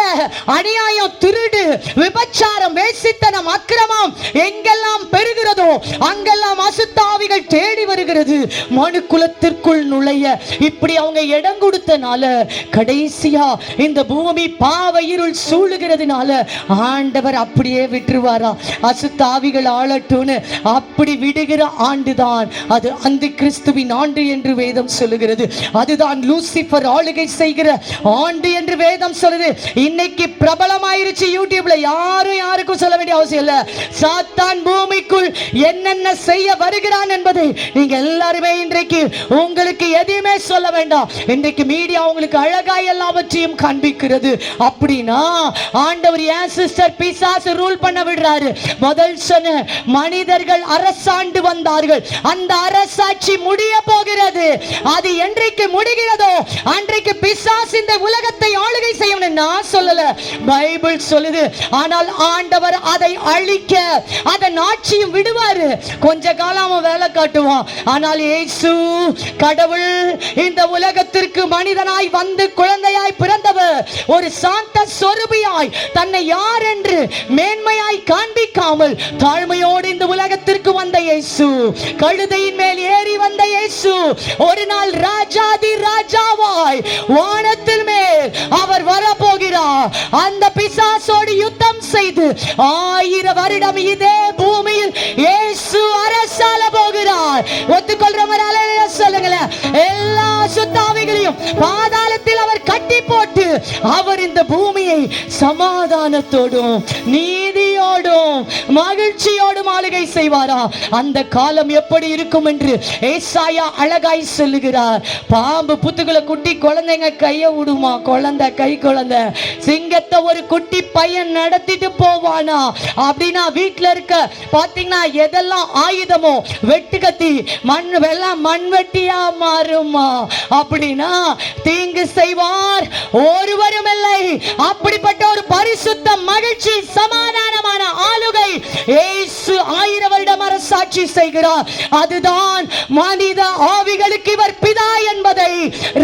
அநியாயம், திருடு, விபச்சாரம், வேசித்தனம், அக்கிரமம் எங்கெல்லாம் பெருகிறதோ அங்கெல்லாம் அசுத்த ஆவிகள் தேடி வருகிறது மனு குலத்திற்குள் நுழைய. இப்படி அவங்க இடம் கொடுத்தனால கடைசியா இந்த பூமி பாவ இருள் சூழுகிறதுனால ஆண்டவர் அப்படியே விட்டுருவாரா, அசுத்த ஆவிகள் ஆளட்டும்னு அப்படி விடுகிற ஆண்டுதான் அது அந்த கிறிஸ்துவின் ஆண்டு என்று வேதம் சொல்லுகிறது. அதுதான் லூசிபர் ஆளுகை செய்கிற ஆண்டு என்று வேதம் சொல்லுது. இன்னைக்கு பிரபலமாயிருச்சு யூடியூப்ல, யாருக்கும் சொல்ல வேண்டிய அவசியம் இல்ல. சாத்தான் பூமிக்குள் என்னென்ன செய்ய வருகிறான் என்பதை நீங்க எல்லாருமே இன்றைக்கு உங்களுக்கு எதையுமே சொல்ல வேண்டாம். இன்றைக்கு மீடியா உங்களுக்கு அழகாய் எல்லாவற்றையும் காண்பிக்கிறது. அப்படின்னா ஆண்டவர் ஏன் சிஸ்டர் பிசாசு ரூல் பண்ண விடுறாரு? முதல் சொன்ன மனிதர்கள் அரசாண்டு வந்தார்கள், அந்த அரசாட்சி முடிய போகிறது. அது என்றைக்கு முடிகிறதோ அன்றைக்கு பிசாசு இந்த உலகத்தை ஆளுகை செய்யும். நான் சொல்லல, பைபிள் சொல்லுது. ஆனால் ஆண்டவர் அதை அழிக்க அதன் ஆட்சியும் விடுவாரு. கொஞ்ச காலம் அவன் வேலை காட்டுவான். ஆனால் இயேசு கடவுள் இந்த உலகத்திற்கு மனிதனாய் வந்து குழந்தையாய் பிறந்தவர், ஒரு சாந்த சொரூபியாய் தன்னை யார் என்று மேன்மையாய் காண்பிக்காமல் தாழ்மையோடு இந்த உலகத்திற்கு வந்த இயேசு, கழுதையின் மேல் ஏறி வந்த இயேசு, ஒரு நாள் ராஜாதி ராஜாவாய் வானத்தில் மேல் அவர் வரப்போகிறார். அந்த பிசாசோடு யுத்தம் செய்து 1000 வருடம் இதே பூமியில் இயேசு அரசாள போகிறார். ஒத்துக்கொள்றவங்க அல்லேலூயா சொல்லுங்களேன். எல்லா சுத்தாவிகளையும் பாதாளத்தில் அவர் கட்டி போட்டு அவர் இந்த பூமியை சமாதானத்தோடும் நீதியோடும் மகிழ்ச்சியோடும் ஆளுகை செய்வாரா? அந்த காலம் எப்படி இருக்கும் என்று ஏசாயா அழகாய் சொல்லுகிறார். பாம்பு புத்துக்குள்ள குட்டி குழந்தைங்க கைய விடுமா, குழந்தை கை குழந்தை. சிங்கத்தை ஒரு குட்டி பையன் நடத்திட்டு போவானா அப்படின்னா வீட்டுல இருக்க பாத்தீங்கன்னா எதெல்லாம் ஆயுதமோ, வெட்டுக்கத்தி, மண்வெட்டியா மாறுமா. அப்படின்னா தீங்கு செய்வார் ஒருவரும் இல்லை. அப்படிப்பட்ட ஒரு பரிசுத்த மகிழ்ச்சி சமாதானமான ஆளுகை இயேசு 1000 வருடம் அரசாட்சி செய்கிறார். அதுதான் மனித ஆவிகளுக்கு இவர் பிதா என்பதை,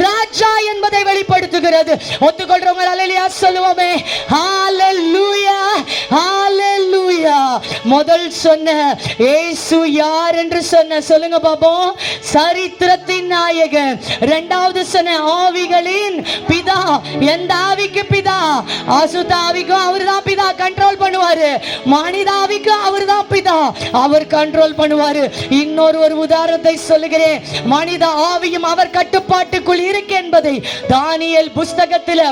ராஜா என்பதை வெளிப்படுத்துகிறது. ஒத்துக்கொள்றவங்க அல்லேலூயா சொல்லுவோமே. ஹalleluya, ஹalleluya. முதல் சொன்ன இயேசு யார் என்று சொன்ன சொல்லுங்க பாப்போம். சரித்திரத்தின் நாயகன். இரண்டாவது சொன்ன ஆவிகளின் பிதா. எந்த ஆவிக்கு பிதா? அசுத்த ஆவிக்கும் அவர்தான் பிதா, கண்ட்ரோல் பண்ணுவாரு. மனித ஆவிக்கும் அவர்தான் பிதா, அவர் கண்ட்ரோல் பண்ணுவாரு. இன்னொரு ஒரு உதாரணத்தை சொல்லுகிறேன். மனித ஆவியும் அவர் கட்டுப்பாட்டுக்குள் இருக்கு என்பதை தானியேல் புஸ்தகத்தில்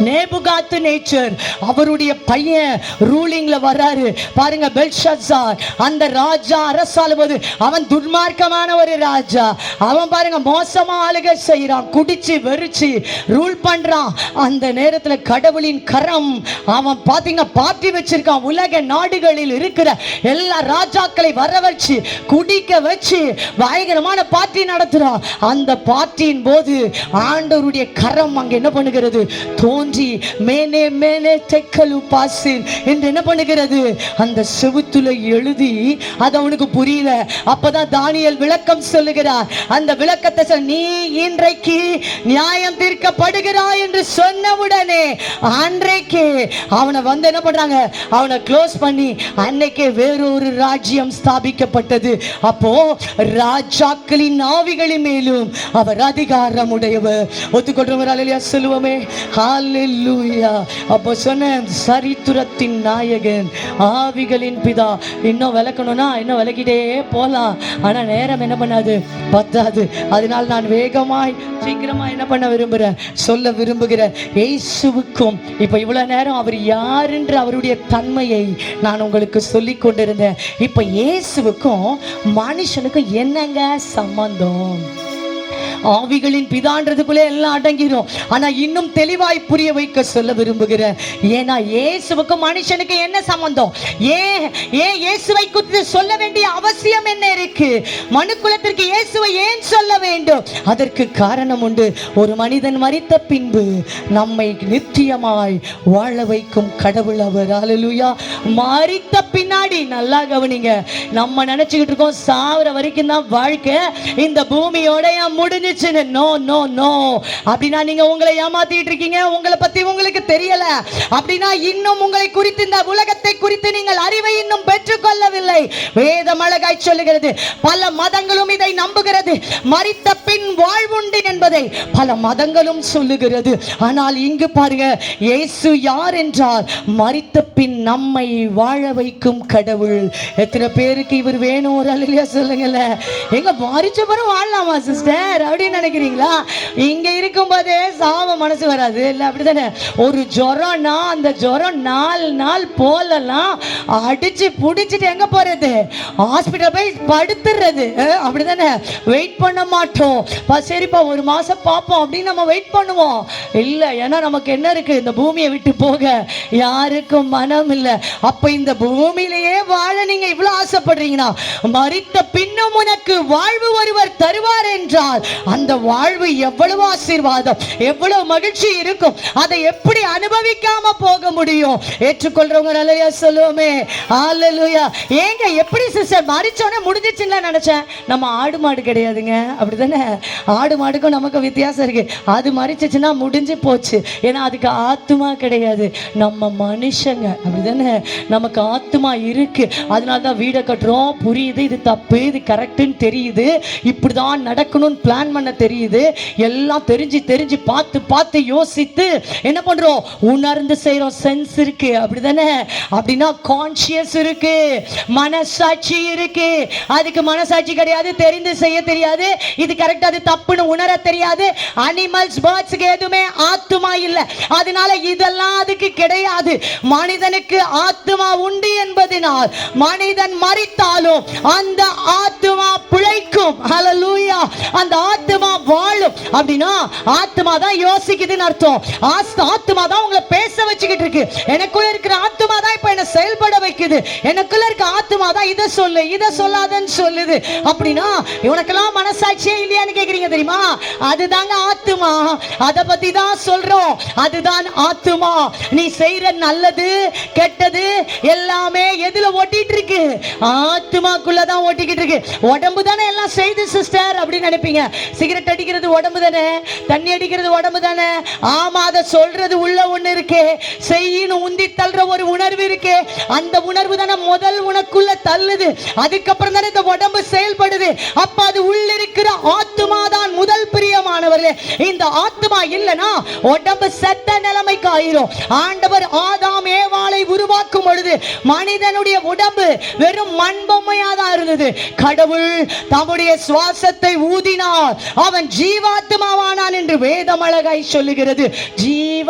நேபுகாத்நேச்சர் அவருடைய பையன் ரூலிங்ல வராரு பாருங்க. பெல்ஷாத்சார் அந்த ராஜா அரசாளுவது, அவன் துன்மார்க்கமான ஒரு ராஜா. அவன் பாருங்க மோசமா ஆளுகை செய்யறான், குடிச்சு வெறிச்சு ரூல் பண்றான். அந்த நேரத்துல கடவுளின் கரம் அவன் பாத்தீங்க பார்ட்டி வச்சிருக்கான். உலக நாடுகளில் இருக்கிற எல்லா ராஜாக்களை வர வச்சு குடிக்க வச்சு பயங்கரமான பார்ட்டி நடத்துறான். அந்த பார்ட்டியின் போது ஆண்டவருடைய கரம் அங்க என்ன பண்ணுகிறது? தோன்றி மேனே மேனே தெக்கலு பாசின் என்று என்ன பண்ணுகிறது? அந்த செவுத்துல எழுதி. அது அவனுக்கு புரியல. அப்பதான் தானியேல் விளக்கம் சொல்லுகிறார். அந்த விளக்கத்தை நீ இன்றைக்கு நியாயம் தீர்க்கப்படுகிறாய் என்று சொன்னவுடனே அன்றைக்கு அவனை வந்து என்ன பண்றாங்க? அவனை க்ளோஸ் பண்ணி அன்னைக்கே வேறொரு ராஜ்யம் ஸ்தாபிக்கப்பட்டது. அப்போ ராஜாக்களின் ஆவிகளின் மேலும் அவர் அதிகாரம் உடையவர். ஒத்துக்கொள்றவர் அல்லேலூயா சொல்லுவோமே. ஹalleluya. அப்போ சொன்ன சரித்திரத்தின் நாயகன், ஆவிகளின் பிதா. இன்னும் விளக்கணும்னா இன்னும் விளக்கிட்டே போலாம். ஆனா நேரம் என்ன பண்ணாது, பத்தாது. அதனால் நான் வேகமாய் சீக்கிரமா என்ன பண்ண விரும்புகிறேன், சொல்ல விரும்புகிறேன். இயேசுவுக்கும் இப்ப இவ்வளவு நேரம் அவர் யார் என்று அவருடைய தன்மையை நான் உங்களுக்கு சொல்லி கொண்டிருந்தேன். இப்ப இயேசுவுக்கும் மனுஷனுக்கும் என்னங்க சம்பந்தம்? ஆவிகளின் பிதான்றதுக்குள்ளே எல்லாம் அடங்கிரும். ஆனா இன்னும் தெளிவாய் புரிய வைக்க சொல்ல விரும்புகிறேன். ஏன்னா இயேசுவுக்கும் மனுஷனுக்கு என்ன சம்பந்தம்? ஏன் இயேசுவை குறித்து சொல்ல வேண்டிய அவசியம் என்ன இருக்கு? மனுக்குலத்திற்கு இயேசுவை ஏன் சொல்ல வேண்டும்? அதற்கு காரணம் உண்டு. ஒரு மனிதன் மரித்த பின்பு நம்மை நித்தியமாய் வாழ வைக்கும் கடவுள் அவர். ஹல்லேலூயா. மரித்த பின்னாடி நல்லா கவனிங்க. நம்ம நினைச்சுக்கிட்டு இருக்கோம் சாவர வரைக்கும் தான் வாழ்க்கை, இந்த பூமியோட முடிஞ்சு. No no no. அப்படின்னா நீங்க உங்களை ஏமாத்திட்டு இருக்கீங்க. உங்களை பத்தி உங்களுக்கு தெரியல. அப்படின்னா இன்னும் உங்களை குறித்து, இந்த உலகத்தை குறித்து நீங்கள் அறிவை இன்னும் பெற்றுக்கொள்ளவில்லை. வேதம் அழகாய் சொல்லுகிறது. பல மதங்களும் இதை நம்புகிறது. மரித்த பின் வாழ்வுண்டு என்பதை பல மதங்களும் சொல்லுகிறது. ஆனால் இங்கு பாருங்க, இயேசு யார் என்றால் மரித்த பின் நம்மை வாழ வைக்கும் கடவுள். எத்தனை பேருக்கு இவர் வேணும்? ஒரு அல்லேலூயா சொல்லுங்கல்ல. எங்க மரிச்ச பிறகு வாழலாமா சிஸ்டர் அப்படின்னு நினைக்கிறீங்களா? இங்க இருக்கும் போதே சாவ மனசு வராது இல்ல? அப்படித்தானே. ஒரு ஜுரம்னா அந்த ஜுரம் 4 நாள் போலலாம் அடிச்சு புடிச்சிட்டு எங்க போறது? ஹாஸ்பிட்டல் போய் படுத்துறது. அப்படித்தானே. வெயிட் பண்ண மாட்டோம். சரிப்பா ஒரு மாசம் பார்ப்போம் அப்படின்னு நம்ம வெயிட் பண்ணுவோம். இல்ல, ஏன்னா நமக்கு என்ன இருக்கு? இந்த பூமியை விட்டு போக யாருக்கும் மனம் இல்லை. அப்ப இந்த பூமியிலேயே வாழ நீங்க இவ்வளவு ஆசைப்படுறீங்கன்னா, மரித்த பின்னும் உனக்கு வாழ்வு ஒருவர் தருவார் என்றால் அந்த வாழ்வு எவ்வளவு ஆசீர்வாதம், எவ்வளவு மகிழ்ச்சி இருக்கும். அதை எப்படி அனுபவிக்காம போக முடியும்? ஏற்றுக்கொள்றவங்க அல்லேலூயா சொல்லுவோமே. ஹalleluya. ஏங்க எப்படி சிஸ்டர் மரிச்சோனே முடிஞ்சிச்சுன்னு நினைச்சேன்? நம்ம ஆடு மாடு கிடையாதுங்க. அப்படிதானே. ஆடு மாடுக்கும் நமக்கு வித்தியாசம் இருக்கு. அது மரிச்சிச்சுன்னா முடிஞ்சு போச்சு. ஏன்னா அதுக்கு ஆத்துமா கிடையாது. நம்ம மனுஷங்க அப்படிதானே. நமக்கு ஆத்துமா இருக்கு. அதனாலதான் வீடை கட்டுறோம். புரியுது இது தப்பு, இது கரெக்ட்னு தெரியுது, இப்படிதான் நடக்கணும்னு பிளான் பண்ண தெரியுது. எல்லாம் தெரிஞ்சு பார்த்து யோசித்து என்ன பண்றோம்? உணர்ந்து செய்யறோம். சென்ஸ் இருக்கு. அப்படிதானே. அப்படின்னா கான்சியஸ் இருக்கு, மனசாட்சி இருக்கு. அதுக்கு மனசாட்சி கிடையாது, தெரிந்து செய்ய தெரியாது, இது கரெக்ட் அது தப்புன்னு உணர தெரியாது. அனிமல்ஸ் பேர்ட்ஸ்க்கு எதுவுமே ஆத்துமா இல்லை. அதனால இதெல்லாம் அதுக்கு கிடையாது. மனிதனுக்கு ஆத்துமா உண்டு என்பதனால் மனிதன் மரித்தாலும் அந்த ஆத்துமா பிழைக்கும். ஹல்லேலூயா. அந்த ஆத்துமா வாழும். அப்படின்னா ஆத்துமா தான் யோசிக்குதுன்னு அர்த்தம். ஆத்துமா தான் உங்களை பேச வச்சுக்கிட்டு இருக்கு. எனக்குள்ள இருக்கிற ஆத்துமா தான் இப்ப என்ன செயல்பட வைக்குது. எனக்குள்ள இருக்க ஆத்துமா தான் இதை சொல்லு இதை சொல்லாதன்னு சொல்லுது. அப்படின்னா இவனுக்கெல்லாம் மனசாட்சியே இல்லையான்னு கேக்குறீங்க தெரியுமா? அதுதாங்க ஆத்துமா. அதை பத்தி தான் சொல்றோம். அதுதான் ஆத்துமா. நீ செய்யற நல்லது கெட்டது எல்லாமே எதுல ஓட்டிட்டு இருக்கு? ஆத்துமாக்குள்ளதான் ஓட்டிக்கிட்டு இருக்கு. உடம்பு தானே எல்லாம் செய்து சிஸ்டர் அப்படின்னு நினைப்பீங்க. சிகரெட் அடிக்கிறது உடம்பு தானே, தண்ணி அடிக்கிறது உடம்பு தானே, தானே? ஆமா, அதை சொல்றது உள்ள ஒண்ணு இருக்கே, செய்யணும் உந்தி தள்ளுற ஒரு உணர்வு இருக்கே, அந்த உணர்வு தானே முதல் உனக்குள்ள தள்ளுது. அதுக்கப்புறம் தானே இந்த உடம்பு செயல்படுது. அப்ப அது உள்ள இருக்கிற ஆத்துமா தான் முதல் பிரியமானவர்களே. இந்த ஆத்துமா இல்லனா உடம்பு செத்த நிலைமைக்கு ஆயிரும். ஆண்டவர் ஆதாம் ஏவாளை உருவாக்கும் பொழுது மனிதனுடைய உடம்பு வெறும் மண் பொம்மையா தான் இருந்தது. கடவுள் தம்முடைய சுவாசத்தை ஊதினார், அவன் ஜீவாத்மாவானான் என்று வேதம் அழகாய் சொல்லுகிறது. ஜீவ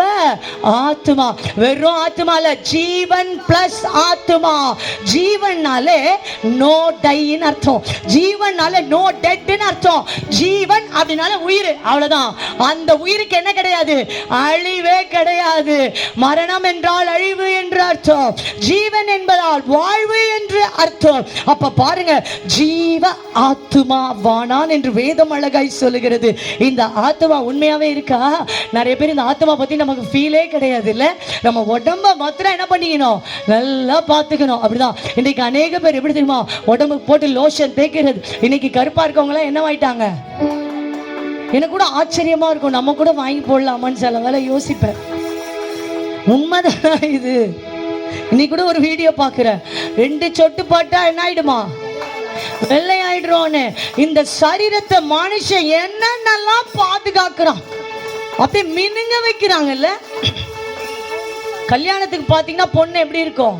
ஆத்மா, வெறும் ஆத்மா இல்ல, ஜீவன் பிளஸ் ஆத்மா. ஜீவன்னாலே நோ டைன்னு அர்த்தம், ஜீவன்னாலே நோ டெட்னு அர்த்தம். ஜீவன் அப்படினால உயிர், அவ்வளவுதான். அந்த உயிருக்கு என்ன கிடையாது? அழிவே கிடையாது. மரணம் என்றால் அழிவு என்று அர்த்தம், ஜீவன் என்பதால் வாழ்வு என்று அர்த்தம். அப்ப பாருங்க, ஜீவ ஆத்துமா வானான் என்று வேதம் அழகாய் சொல்லுகிறது. இந்த ஆத்துமா உண்மையாவே இருக்கா? நிறைய பேர் இந்த ஆத்துமா பத்தி நமக்கு ஃபீலே கிடையாது இல்ல. நம்ம உடம்ப மாத்திரம் என்ன பண்ணிக்கணும்? நல்லா பார்த்துக்கணும். அப்படிதான் இன்னைக்கு அநேக பேர் எப்படி தெரியுமா, உடம்புக்கு போட்டு லோஷன் தேய்க்கிறது. இன்னைக்கு கருப்பா இருக்கவங்க எல்லாம் என்ன ஆயிட்டாங்க? எனக்கு கூட ஆச்சரியமா இருக்கும், நம்ம கூட வாங்கி போடலாமான்னு சில வேலை யோசிப்பேன். உண்மைதான் இது. இன்னைக்கு கூட ஒரு வீடியோ பார்க்குறேன், 2 சொட்டு போட்டா என்ன ஆயிடுமா? வெள்ளை ஆயிடுறோன்னு. இந்த சரீரத்தை மனுஷன் என்னென்னலாம் பாதுகாக்கிறான், அப்படியே மினுங்க வைக்கிறாங்கல்ல. கல்யாணத்துக்கு பார்த்தீங்கன்னா பொண்ணு எப்படி இருக்கும்?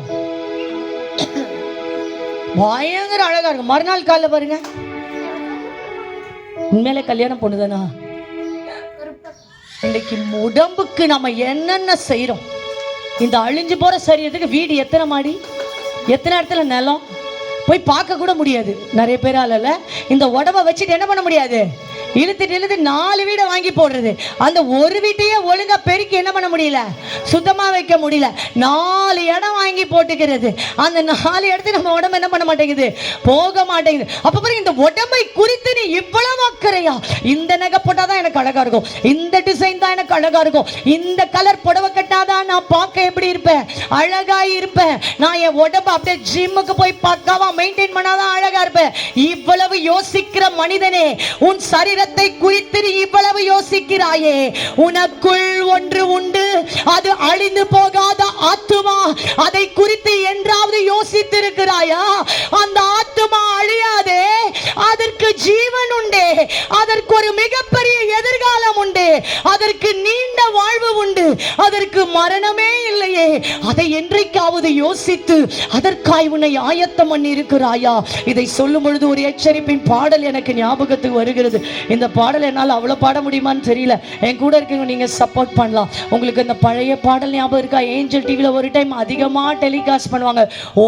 பயங்கர அழகா இருக்கும். மறுநாள் காலைல பாருங்க, உண்மையிலே கல்யாணம் பொண்ணுதானா? இன்னைக்கு உடம்புக்கு நம்ம என்னென்ன செய்யறோம்? இந்த அழிஞ்சு போற சரீரத்துக்கு வீடு எத்தனை மாடி, எத்தனை இடத்துல நிலம், போய் பார்க்க கூட முடியாது நிறைய பேரால. இந்த உடம்ப வச்சுட்டு என்ன பண்ண முடியாது? இழுத்து 4 வீடை வாங்கி போடுறது. அந்த ஒரு வீட்டையே ஒழுங்கா பெருக்கி என்ன பண்ண முடியல? சுத்தமா வைக்க முடியல. 4 இடம் வாங்கி போட்டுக்கிறது. அந்த 4 இடத்துல நம்ம உடம்பு என்ன பண்ண மாட்டேங்குது? போக மாட்டேங்குது. அப்ப பாருங்க, இந்த உடம்பை குறித்து நீ இவ்வளவு அக்கறையா? இந்த நகை போட்டாதான் எனக்கு அழகா இருக்கும், இந்த டிசைன் தான் எனக்கு அழகா இருக்கும், இந்த கலர் புடவை கட்டாதான் நான் பார்க்க எப்படி இருப்பேன்? அழகா இருப்பேன். நான் என் உடம்பு அப்படியே ஜிம்முக்கு போய் பக்காவா மெயின்டைன் பண்ணாதான் அழகா இருப்பேன். இவ்வளவு யோசிக்கிற மனிதனே, உன் சரீர குறித்து இவ்வளவு யோசிக்கிறாயே, உனக்குள் ஒன்று உண்டு, அது அழிந்து போகாத ஆத்துமா. அதை குறித்து என்றாவது யோசித்திருக்கிறாயா? அந்த ஆத்துமா அழியாதே, அதற்கு ஜீவன் உண்டு, அதற்கு ஒரு மிகப்பெரிய எதிர்காலம் உண்டு, அதற்கு நீண்ட வாழ்வு உண்டு, அதற்கு மரணமே இல்லையே. அதை என்றைக்காவது யோசித்து அதற்காய் உன்னை ஆயத்தம் பண்ணி இருக்கிறாயா? இதை சொல்லும் பொழுது ஒரு எச்சரிப்பின் பாடல் எனக்கு ஞாபகத்துக்கு வருகிறது. இந்த பாடல் என்னால் அவ்வளோ பாட முடியுமான்னு தெரியல. என் கூட இருக்கீங்க, நீங்க சப்போர்ட் பண்ணலாம். உங்களுக்கு இந்த பழைய பாடல் ஞாபகம் இருக்கா? ஏஞ்சல் டிவியில் ஒரு டைம் அதிகமாக டெலிகாஸ்ட் பண்ணுவாங்க. ஓ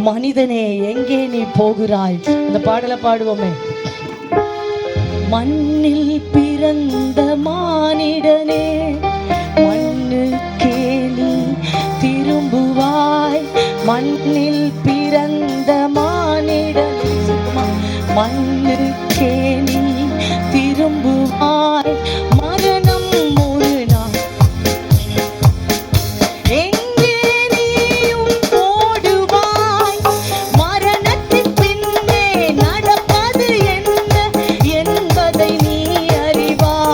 மனிதனே எங்கே நீ போகிறாய், அந்த பாடலை பாடுவோமே. மண்ணில் பிறந்த மானிடனே, மண்ணுக்கே நீ திரும்புவாய். மண்ணில் பிறந்த மானிடனே, மண்ணுக்கே நீ திரும்புவாய். மரணம் ஒரு நாள் எங்கே நீயும் ஓடுவாய். மரணத்தின் பின்னே நடப்பது என்ன என்பதை நீ அறிவாய்.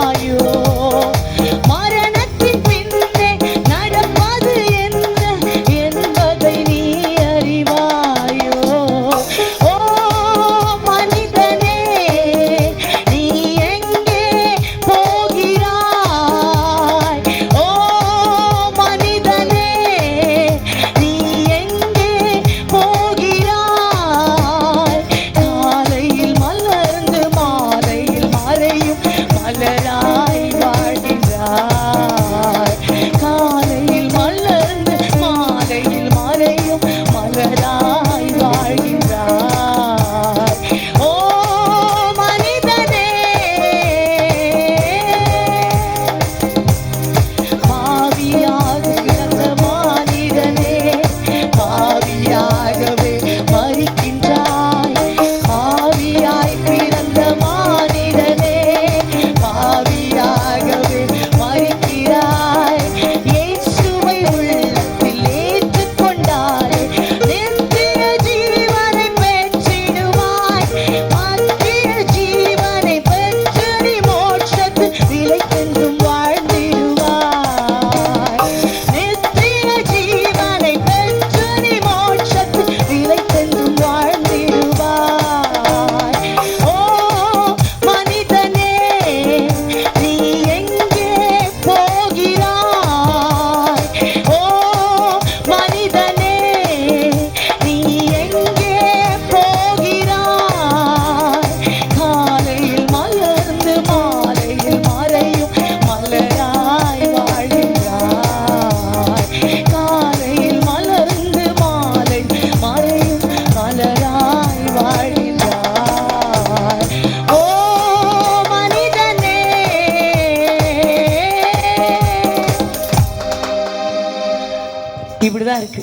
இப்படிதான் இருக்கு,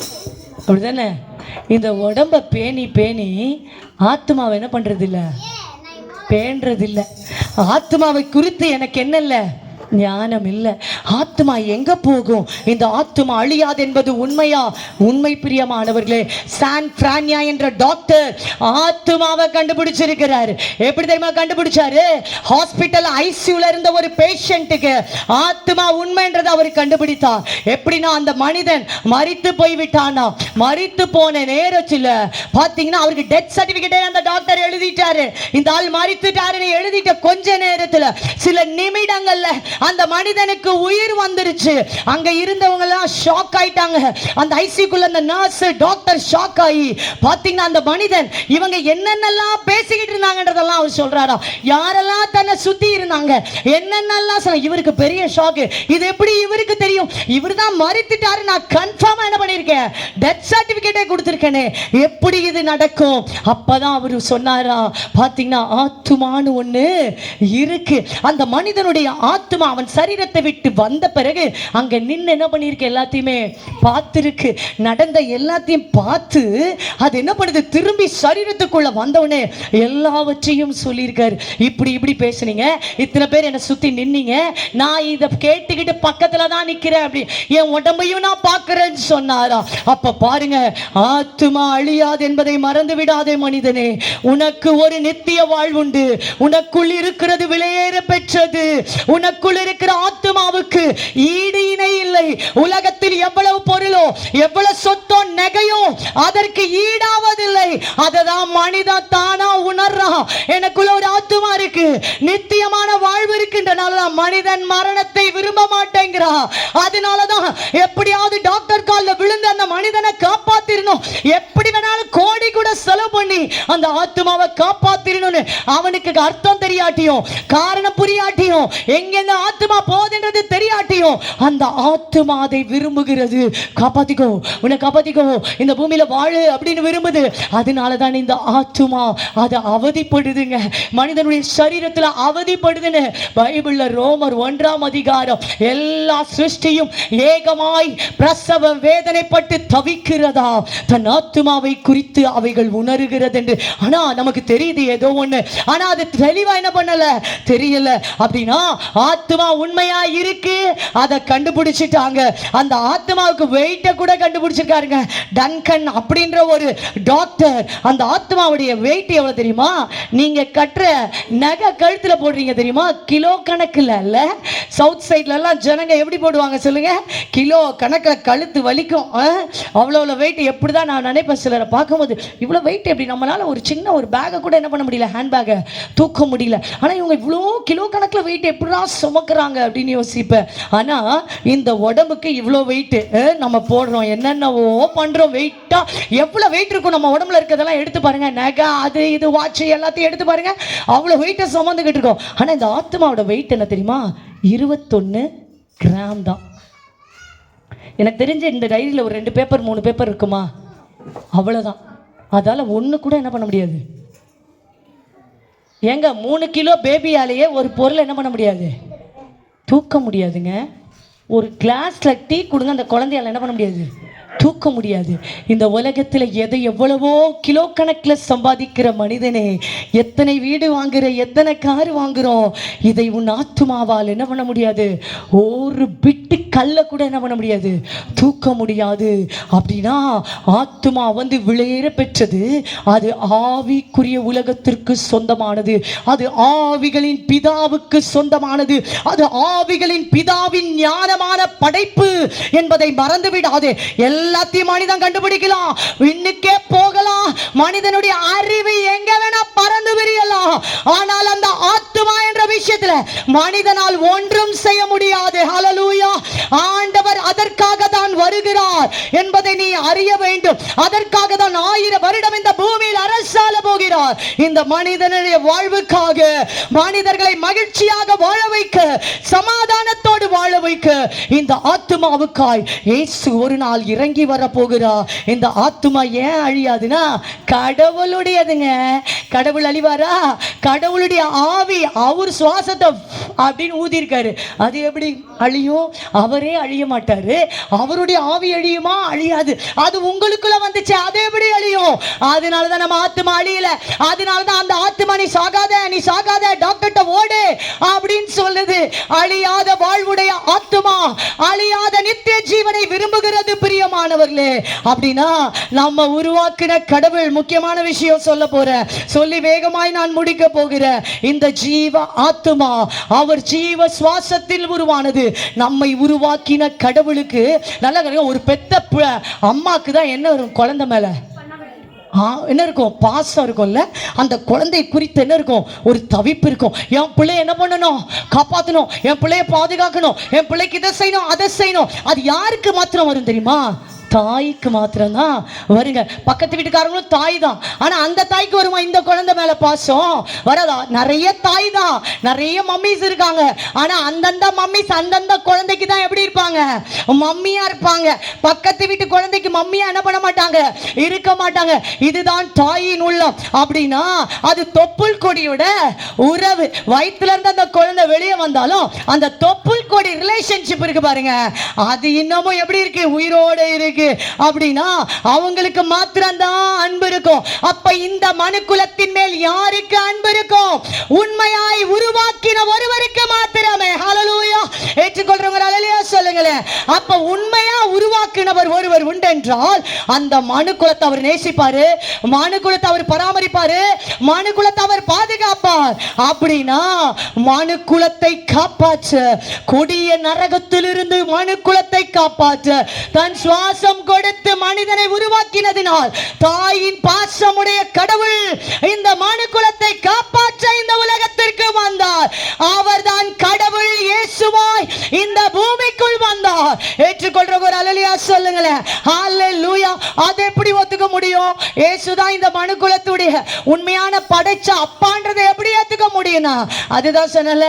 அப்படிதானே? இந்த உடம்ப பேணி பேணி ஆத்மாவை என்ன பண்றது இல்ல, பேண்றது இல்ல. ஆத்மாவை குறித்து எனக்கு என்ன இல்லை, ஞானம் இல்லை. ஆத்மா எங்க போகும்? இந்த ஆத்மா அழியாது என்பது உண்மையா? உண்மை பிரியமானவர்களே. சான் பிரான்யா என்ற டாக்டர் ஆத்மாவை கண்டுபிடிச்சிருக்கிறார். எப்படி தெரியுமா கண்டுபிடிச்சாரு? ஹாஸ்பிட்டல் ஐசியூல இருந்த ஒரு பேஷண்ட்டுக்கு ஆத்மா உண்மைன்றதை அவர் கண்டுபிடித்தார். எப்படின்னா, அந்த மனிதன் மரித்து போய்விட்டானா, மரித்து போன நேரத்தில் பார்த்தீங்கன்னா அவருக்கு டெத் சர்டிபிகேட்டை அந்த டாக்டர் எழுதிட்டாரு. இந்த ஆள் மரித்துட்டாருன்னு எழுதிட்ட கொஞ்ச நேரத்தில், சில நிமிடங்கள்ல அந்த மனிதனுக்கு உயிர் வந்துருச்சு. அங்க இருந்தவங்க எல்லாம் ஷாக் ஆயிட்டாங்க. அந்த ஐசியூக்குள்ள அந்த நர்ஸ் டாக்டர் ஷாக் ஆகி பாத்தீங்கன்னா அந்த மனிதன் இவங்க என்னென்னலாம் பேசிக்கிட்டு இருந்தாங்கன்றதெல்லாம் அவர் சொல்றாரா. யாரெல்லாம் தன்னை சுத்தி இருந்தாங்க, என்னென்னலாம் இவருக்கு பெரிய ஷாக். இது எப்படி இவருக்கு தெரியும்? இவர் தான் மரித்துட்டாரு, நான் கன்ஃபார்மா என்ன பண்ணிருக்கேன், டெத் சர்டிபிகேட்டை கொடுத்திருக்கேனே, எப்படி இது நடக்கும்? அப்பதான் அவர் சொன்னாரா, பாத்தீங்கன்னா ஆத்துமான்னு ஒண்ணு இருக்கு. அந்த மனிதனுடைய ஆத்துமா அவன் சரீரத்தை விட்டு வந்த பிறகு அங்க நின்று என்ன பண்ணிருக்கு, எல்லாத்தையுமே பார்த்துருக்கு. நடந்த எல்லாத்தையும் பார்த்து அது என்ன பண்ணுது, திரும்பி சரீரத்துக்குள்ள வந்தவனே எல்லாவற்றையும் சொல்லியிருக்காரு. இப்படி இப்படி பேசுனீங்க, இத்தனை பேர் என்னை சுத்தி நின்னீங்க, நான் இதை கேட்டுக்கிட்டு பக்கத்துல தான் நிக்கிறேன், அப்படி என் உடம்பையும் நான் பார்க்கிறேன்னு சொன்னாரா. அப்ப பாருங்க, ஆத்துமா அழியாது என்பதை மறந்து விடாதே மனிதனே. உனக்கு ஒரு நித்திய வாழ்வுண்டு. உனக்குள் இருக்கிறது விலையேற பெற்றது. உனக்குள் இருக்கிற ஆத்துமாவுக்கு ஈடு இணை இல்லை. உலகத்தில் எவ்வளவு பொருளோ எவ்வளவு சொத்தோ நகையோ அதற்கு ஈடாவதில்லை. அததான் மனிதன் தானா உணர்றான். எனக்குள்ள ஒரு ஆத்துமா இருக்கு, நித்தியமான வாழ்வு இருக்கின்றனாலதான் மனிதன் மரணத்தை விரும்ப மாட்டேங்கிறான். அதனாலதான் எப்படியாவது டாக்டர் கால்ல விழுந்து அந்த மனிதனை காப்பாத்திரணும், எப்படி வேணாலும் கோடி கூட செலவு பண்ணி அந்த ஆத்துமாவை காப்பாத்திரணும்னு அவனுக்கு அர்த்தம் தெரியாட்டியும் காரணம் புரியாட்டியும் எங்க ஆத்துமா போதுன்றது தெரியாட்டியும் அந்த ஆத்துமா அதை விரும்புகிறது. காப்பாத்திக்கோ, உன்னை காப்பாத்திக்கோ, இந்த பூமியில வாழு அப்படின்னு விரும்புது. அதனாலதான் இந்த ஆத்துமா அதை அவதிப்படுதுங்க, மனிதனுடைய சரீரத்துல அவதிப்படுதுன்னு பைபிள்ல ரோமர் 1ஆம் அதிகாரம், எல்லா சிருஷ்டியும் ஏகமாய் பிரசவ வேதனைப்பட்டு தவிக்கிறதா, தன் ஆத்துமாவை குறித்து அவைகள் உணர்கிறது என்று. ஆனா நமக்கு தெரியுது ஏதோ ஒண்ணு, ஆனா அது தெளிவா என்ன பண்ணல, தெரியல. அப்படின்னா ஆத்துமா உண்மையா இருக்கு, அதை கண்டுபிடிச்சிட்டாங்க. அந்த ஆத்மாவுக்கு வெயிட்ட கூட கண்டுபிடிச்சிருக்காருங்க. டங்கன் அப்படின்ற ஒரு டாக்டர் அந்த ஆத்மாவுடைய வெயிட் எவ்வளவு தெரியுமா? நீங்க கட்டுற நகை கழுத்துல போடுறீங்க தெரியுமா, கிலோ கணக்குல இல்ல. சவுத் சைட்ல எல்லாம் ஜனங்க எப்படி போடுவாங்க சொல்லுங்க, கிலோ கணக்கில் கழுத்து வலிக்கும். அவ்வளோ வெயிட். எப்படிதான் நான் நினைப்பேன், சிலரை பார்க்கும்போது இவ்வளோ வெயிட் எப்படி, நம்மளால ஒரு சின்ன ஒரு பேக்கை கூட என்ன பண்ண முடியல, ஹேண்ட் பேக்கை தூக்க முடியல. ஆனால் இவங்க இவ்வளோ கிலோ கணக்கில் வெயிட் எப்படிதான் சுமக்குறாங்க அப்படின்னு யோசிப்பேன். ஆனால் இந்த உடம்புக்கு இவ்வளோ வெயிட்டு நம்ம போடுறோம், என்னென்னவோ பண்ணுறோம். வெயிட்டா எவ்வளோ வெயிட் இருக்கும் நம்ம உடம்புல இருக்கிறதெல்லாம் எடுத்து பாருங்க, நகை அது இது வாட்ச் எல்லாத்தையும் எடுத்து பாருங்க, அவ்வளோ வெயிட்டை சுமந்துக்கிட்டு இருக்கோம். ஆனால் இந்த ஆத்மாவோட வெயிட் என்ன தெரியுமா, 21 கிராம் தான். எனக்கு தெரிஞ்ச இந்த டைரியில் ஒரு 2 பேப்பர் 3 பேப்பர் இருக்குமா, அவ்வளோதான். அதால் ஒன்று கூட என்ன பண்ண முடியாது. ஏங்க 3 கிலோ பேபியாலேயே ஒரு பொருளை என்ன பண்ண முடியாது, தூக்க முடியாதுங்க. ஒரு கிளாஸில் டீ கொடுங்க, அந்த குழந்தையால் என்ன பண்ண முடியாது, தூக்க முடியாது. இந்த உலகத்தில் எதை எவ்வளவோ கிலோ கணக்கில் சம்பாதிக்கிற மனிதனே, எத்தனை வீடு வாங்குற, எத்தனை கார் வாங்குறோம், இதை உன் ஆத்துமாவால் என்ன பண்ண முடியாது, ஒரு பிட்டு கல்லை கூட என்ன பண்ண முடியாது, தூக்க முடியாது. அப்படின்னா ஆத்துமா விளையேற பெற்றது, அது ஆவிக்குரிய உலகத்திற்கு சொந்தமானது, அது ஆவிகளின் பிதாவுக்கு சொந்தமானது, அது ஆவிகளின் பிதாவின் ஞானமான படைப்பு என்பதை மறந்து விடாதே. எல்லாத்தையும் மனிதன் கண்டுபிடிக்கலாம், விண்ணுக்கே போகலாம், மனிதனுடைய அறிவு எங்க வேணா பறந்து விரியலாம். ஆனால் அந்த ஆத்துமா என்ற விஷயத்துல மனிதனால் ஒன்றும் செய்ய முடியாது. ஹல்லேலூயா. ஆண்டவர் அதற்காக தான் வருகிறார் என்பதை நீ அறிய வேண்டும். அதற்காக தான் 1000 வருடம் இந்த பூமியில் அரசாள போகிறார். இந்த மனிதனுடைய வாழ்வுக்காக, மனிதர்களை மகிழ்ச்சியாக வாழ வைக்க, சமாதானத்தோடு வாழ வைக்க, இந்த ஆத்துமாவுக்காய் இயேசு ஒரு நாள் இறங்கி வர போகிறார். இந்த ஆத்துமா ஏன் அழியாதுன்னா கடவுளுடையதுங்க. கடவுள் அழிவாரா? கடவுளுடைய ஆவி அவர் சுவாசத்தை அப்படின்னு ஊதிருக்காரு. அது எப்படி அழியும்? அவரே அழிய மாட்டாரு. அவருடைய ஆவி அழியுமா? அழியாது. அது உங்களுக்குள்ள வந்துச்சு, அது எப்படி அழியும்? அதனாலதான் நம்ம ஆத்மா அழியல. அதனாலதான் அந்த ஆத்மா நீ சாகாத டாக்டர்கிட்ட ஓடு அப்படின்னு சொல்லுது. அழியாத வாழ்வுடைய ஆத்மா அழியாத நித்திய ஜீவனை விரும்புகிறது பிரியமானவர்களே. அப்படின்னா நம்ம உருவாக்கின கடவுள், முக்கியமான விஷயம் சொல்ல போறேன், சொல்லி வேகமாய் நான் முடிக்க போகிறேன். இந்த ஜீவ ஆத்மா அவர் ஜீவ சுவாசத்தில் உருவானது. நம்மை உருவாக்கின கடவுளுக்கு நல்ல ஒரு பெத்த அம்மாக்கு தான் என்ன வரும்? குழந்தை மேல என்ன இருக்கும்? பாசம் இருக்கும்ல. அந்த குழந்தை குறித்து என்ன இருக்கும்? ஒரு தவிப்பு இருக்கும். என் பிள்ளை என்ன பண்ணணும்? காப்பாற்றணும், என் பிள்ளைய பாதுகாக்கணும், என் பிள்ளைக்கு இதை செய்யணும் அதை செய்யணும். அது யாருக்கு மாத்திரம் வரும் தெரியுமா? தாய்க்கு மாத்திரம்தான் வருங்க. பக்கத்து வீட்டுக்காரங்களும் தாய் தான். ஆனா அந்த தாய்க்கு வருமா இந்த குழந்தை மேல பாசம்? வராதா? நிறைய தாய் தான், நிறைய மம்மிஸ் இருக்காங்க. ஆனா அந்தந்த மம்மிஸ் அந்தந்த குழந்தைக்கு தான் எப்படி இருப்பாங்க? மம்மியா இருப்பாங்க. பக்கத்து வீட்டு குழந்தைக்கு மம்மியா என்ன பண்ண மாட்டாங்க, இருக்க மாட்டாங்க. இதுதான் தாயின் உள்ளம். அப்படின்னா அது தொப்புள் கொடியோட உறவு. வயிற்றுல இருந்து அந்த குழந்தை வெளியே வந்தாலும் அந்த தொப்புள் கொடி ரிலேஷன்ஷிப் இருக்கு பாருங்க, அது இன்னமும் எப்படி இருக்கு? உயிரோட இருக்கு. அப்படின்னா அவங்களுக்கு மாத்திரம் தான் அன்பு இருக்கும். அப்ப இந்த மனுக்குலத்தின் மேல் யாருக்கு அன்பு இருக்கும்? உண்மையாய் உருவாக்கின ஒருவருக்கு மாத்திரமே. ஹல்லேலூயா. ஏற்றுக்கொள்றவங்க ஹல்லேலூயா சொல்லுங்களேன். அப்ப உண்மையா உருவாக்கினவர் ஒருவர் உண்டு என்றால் அந்த மனுக்குலத்தை அவர் நேசிப்பாரு, மனுக்குலத்தை அவர் பராமரிப்பாரு, மனுக்குலத்தை அவர் பாதுகாப்பார். அப்படின்னா மனுக்குலத்தை காப்பாற்ற, கொடிய நரகத்திலிருந்து மனுக்குலத்தை காப்பாற்ற தன் சுவாசம் கொடுத்து மனிதனை உருவாக்கினதினால் தாயின் பாசமுடைய கடவுள் இந்த மனுக்குலத்தை காப்பாற்ற இந்த உலகத்திற்கு வந்தார். அவர்தான் கடவுள் இயேசுவாய் இந்த பூமிக்குள் வந்தார். ஏற்றுக்கொள்றவங்க ஒரு ஹல்லேலூயா சொல்லுங்களேன். ஹல்லேலூயா. அது எப்படி ஒத்துக்க முடியும்? இயேசுதான் இந்த மனுக்குலத்துடைய உண்மையான படைச்ச அப்பான்றதை எப்படி ஏத்துக்க முடியும்னா, அதுதான் சொன்னல,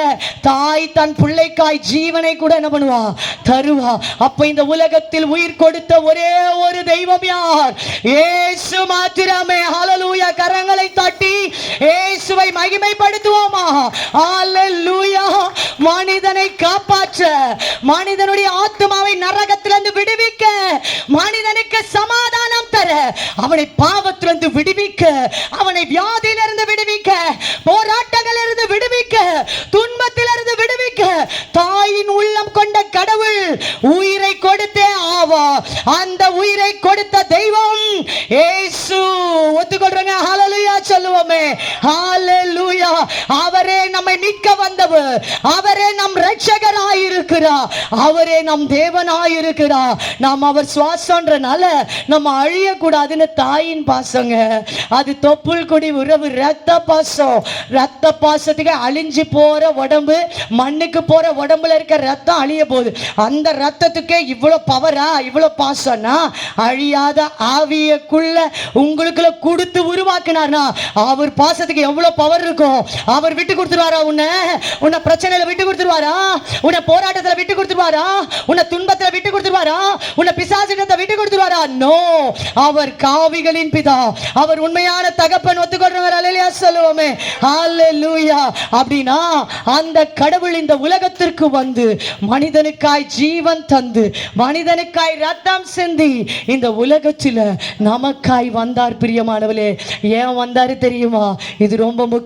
தாய் தன் பிள்ளைக்காய் ஜீவனை கூட என்ன பண்ணுவா? தருவா. அப்ப இந்த உலகத்தில் உயிர் கொடுத்த ஒரே ஒரு தெய்வம் யார்? இயேசு மாத்திரமே. ஹல்லேலூயா. கரங்களை தட்டி இயேசுவை மகிமைப்படுத்துவோமா? ஹல்லேலூயா. மனிதனை காப்பாற்ற, மனிதனுடைய ஆத்மாவை நரகத்திலிருந்து விடுவிக்க, மனிதனுக்கு சமாதானம் தர, அவனை பாவத்திலிருந்து விடுவிக்க, அவனை வியாதியிலிருந்து விடுவிக்க, போராட்டங்களிலிருந்து விடுவிக்க, துன்பத்திலிருந்து விடுவிக்க தாயின் உள்ளம் கொண்ட கடவுள் உயிரை கொடுத்தே ஆவா. அந்த உயிரை கொடுத்த தெய்வம் இயேசு. ஒத்துக்கொள்றங்க ஹல்லேலூயா சொல்லுவோமே. ஹல்லேலூயா. அவரே நம்மை மீட்க வந்தவர், அவரே நம் இரட்சகராய் இருக்கிறார், அவரே நம் தேவனாய் இருக்கிறார். நாம் அவர் சுவாசம்ன்றனால நம்ம அழிய கூடாதுன்னு தாயின் பாசங்க. அது தொப்புள் கொடி உறவு, ரத்த பாசம். ரத்த பாசத்துக்கு அழிஞ்சு போற உடம்பு, மண்ணுக்கு போற உடம்புல இருக்க ரத்தம் அழிய போகுது. அந்த ரத்தத்துக்கே இவ்வளவு பவரா, இவ்வளவு பாசம்னா, அழியாத ஆவியக்குள்ள உங்களுக்குள்ள கொடுத்து உருவாக்கினார்னா அவர் பாசத்துக்கு எவ்வளவு பவர் இருக்கும்? அவர் விட்டு கொடுத்துருவாரா? உன்னை பிரச்சனையில விட்டு கொடுத்துருவாரா? உன்னை போராட்டத்துல விட்டு கொடுத்துருவாரா? உன்னை துன்பத்துல விட்டு கொடுத்துருவாரா? உன்னை பிசாசினத்தை விட்டு கொடுத்துருவாரா? நோ. அவர் காவிகளின் பிதா, அவர் உண்மையான தகப்பன். ஒத்துக்கொள்றவர் ஹல்லேலூயா சொல்லுவோமே. ஹல்லேலூயா. அப்படின்னா அந்த கடவுள் இந்த உலகத்திற்கு வந்து மனிதனுக்காய் ஜீவன் தந்து, மனிதனுக்காய் ரத்தம் சிந்தி இந்த உலகத்தில் நமக்காய் வந்தார். பிரியமானவளே, ஏன் வந்தாரு தெரியுமா? இது ரொம்ப முக்கியம்.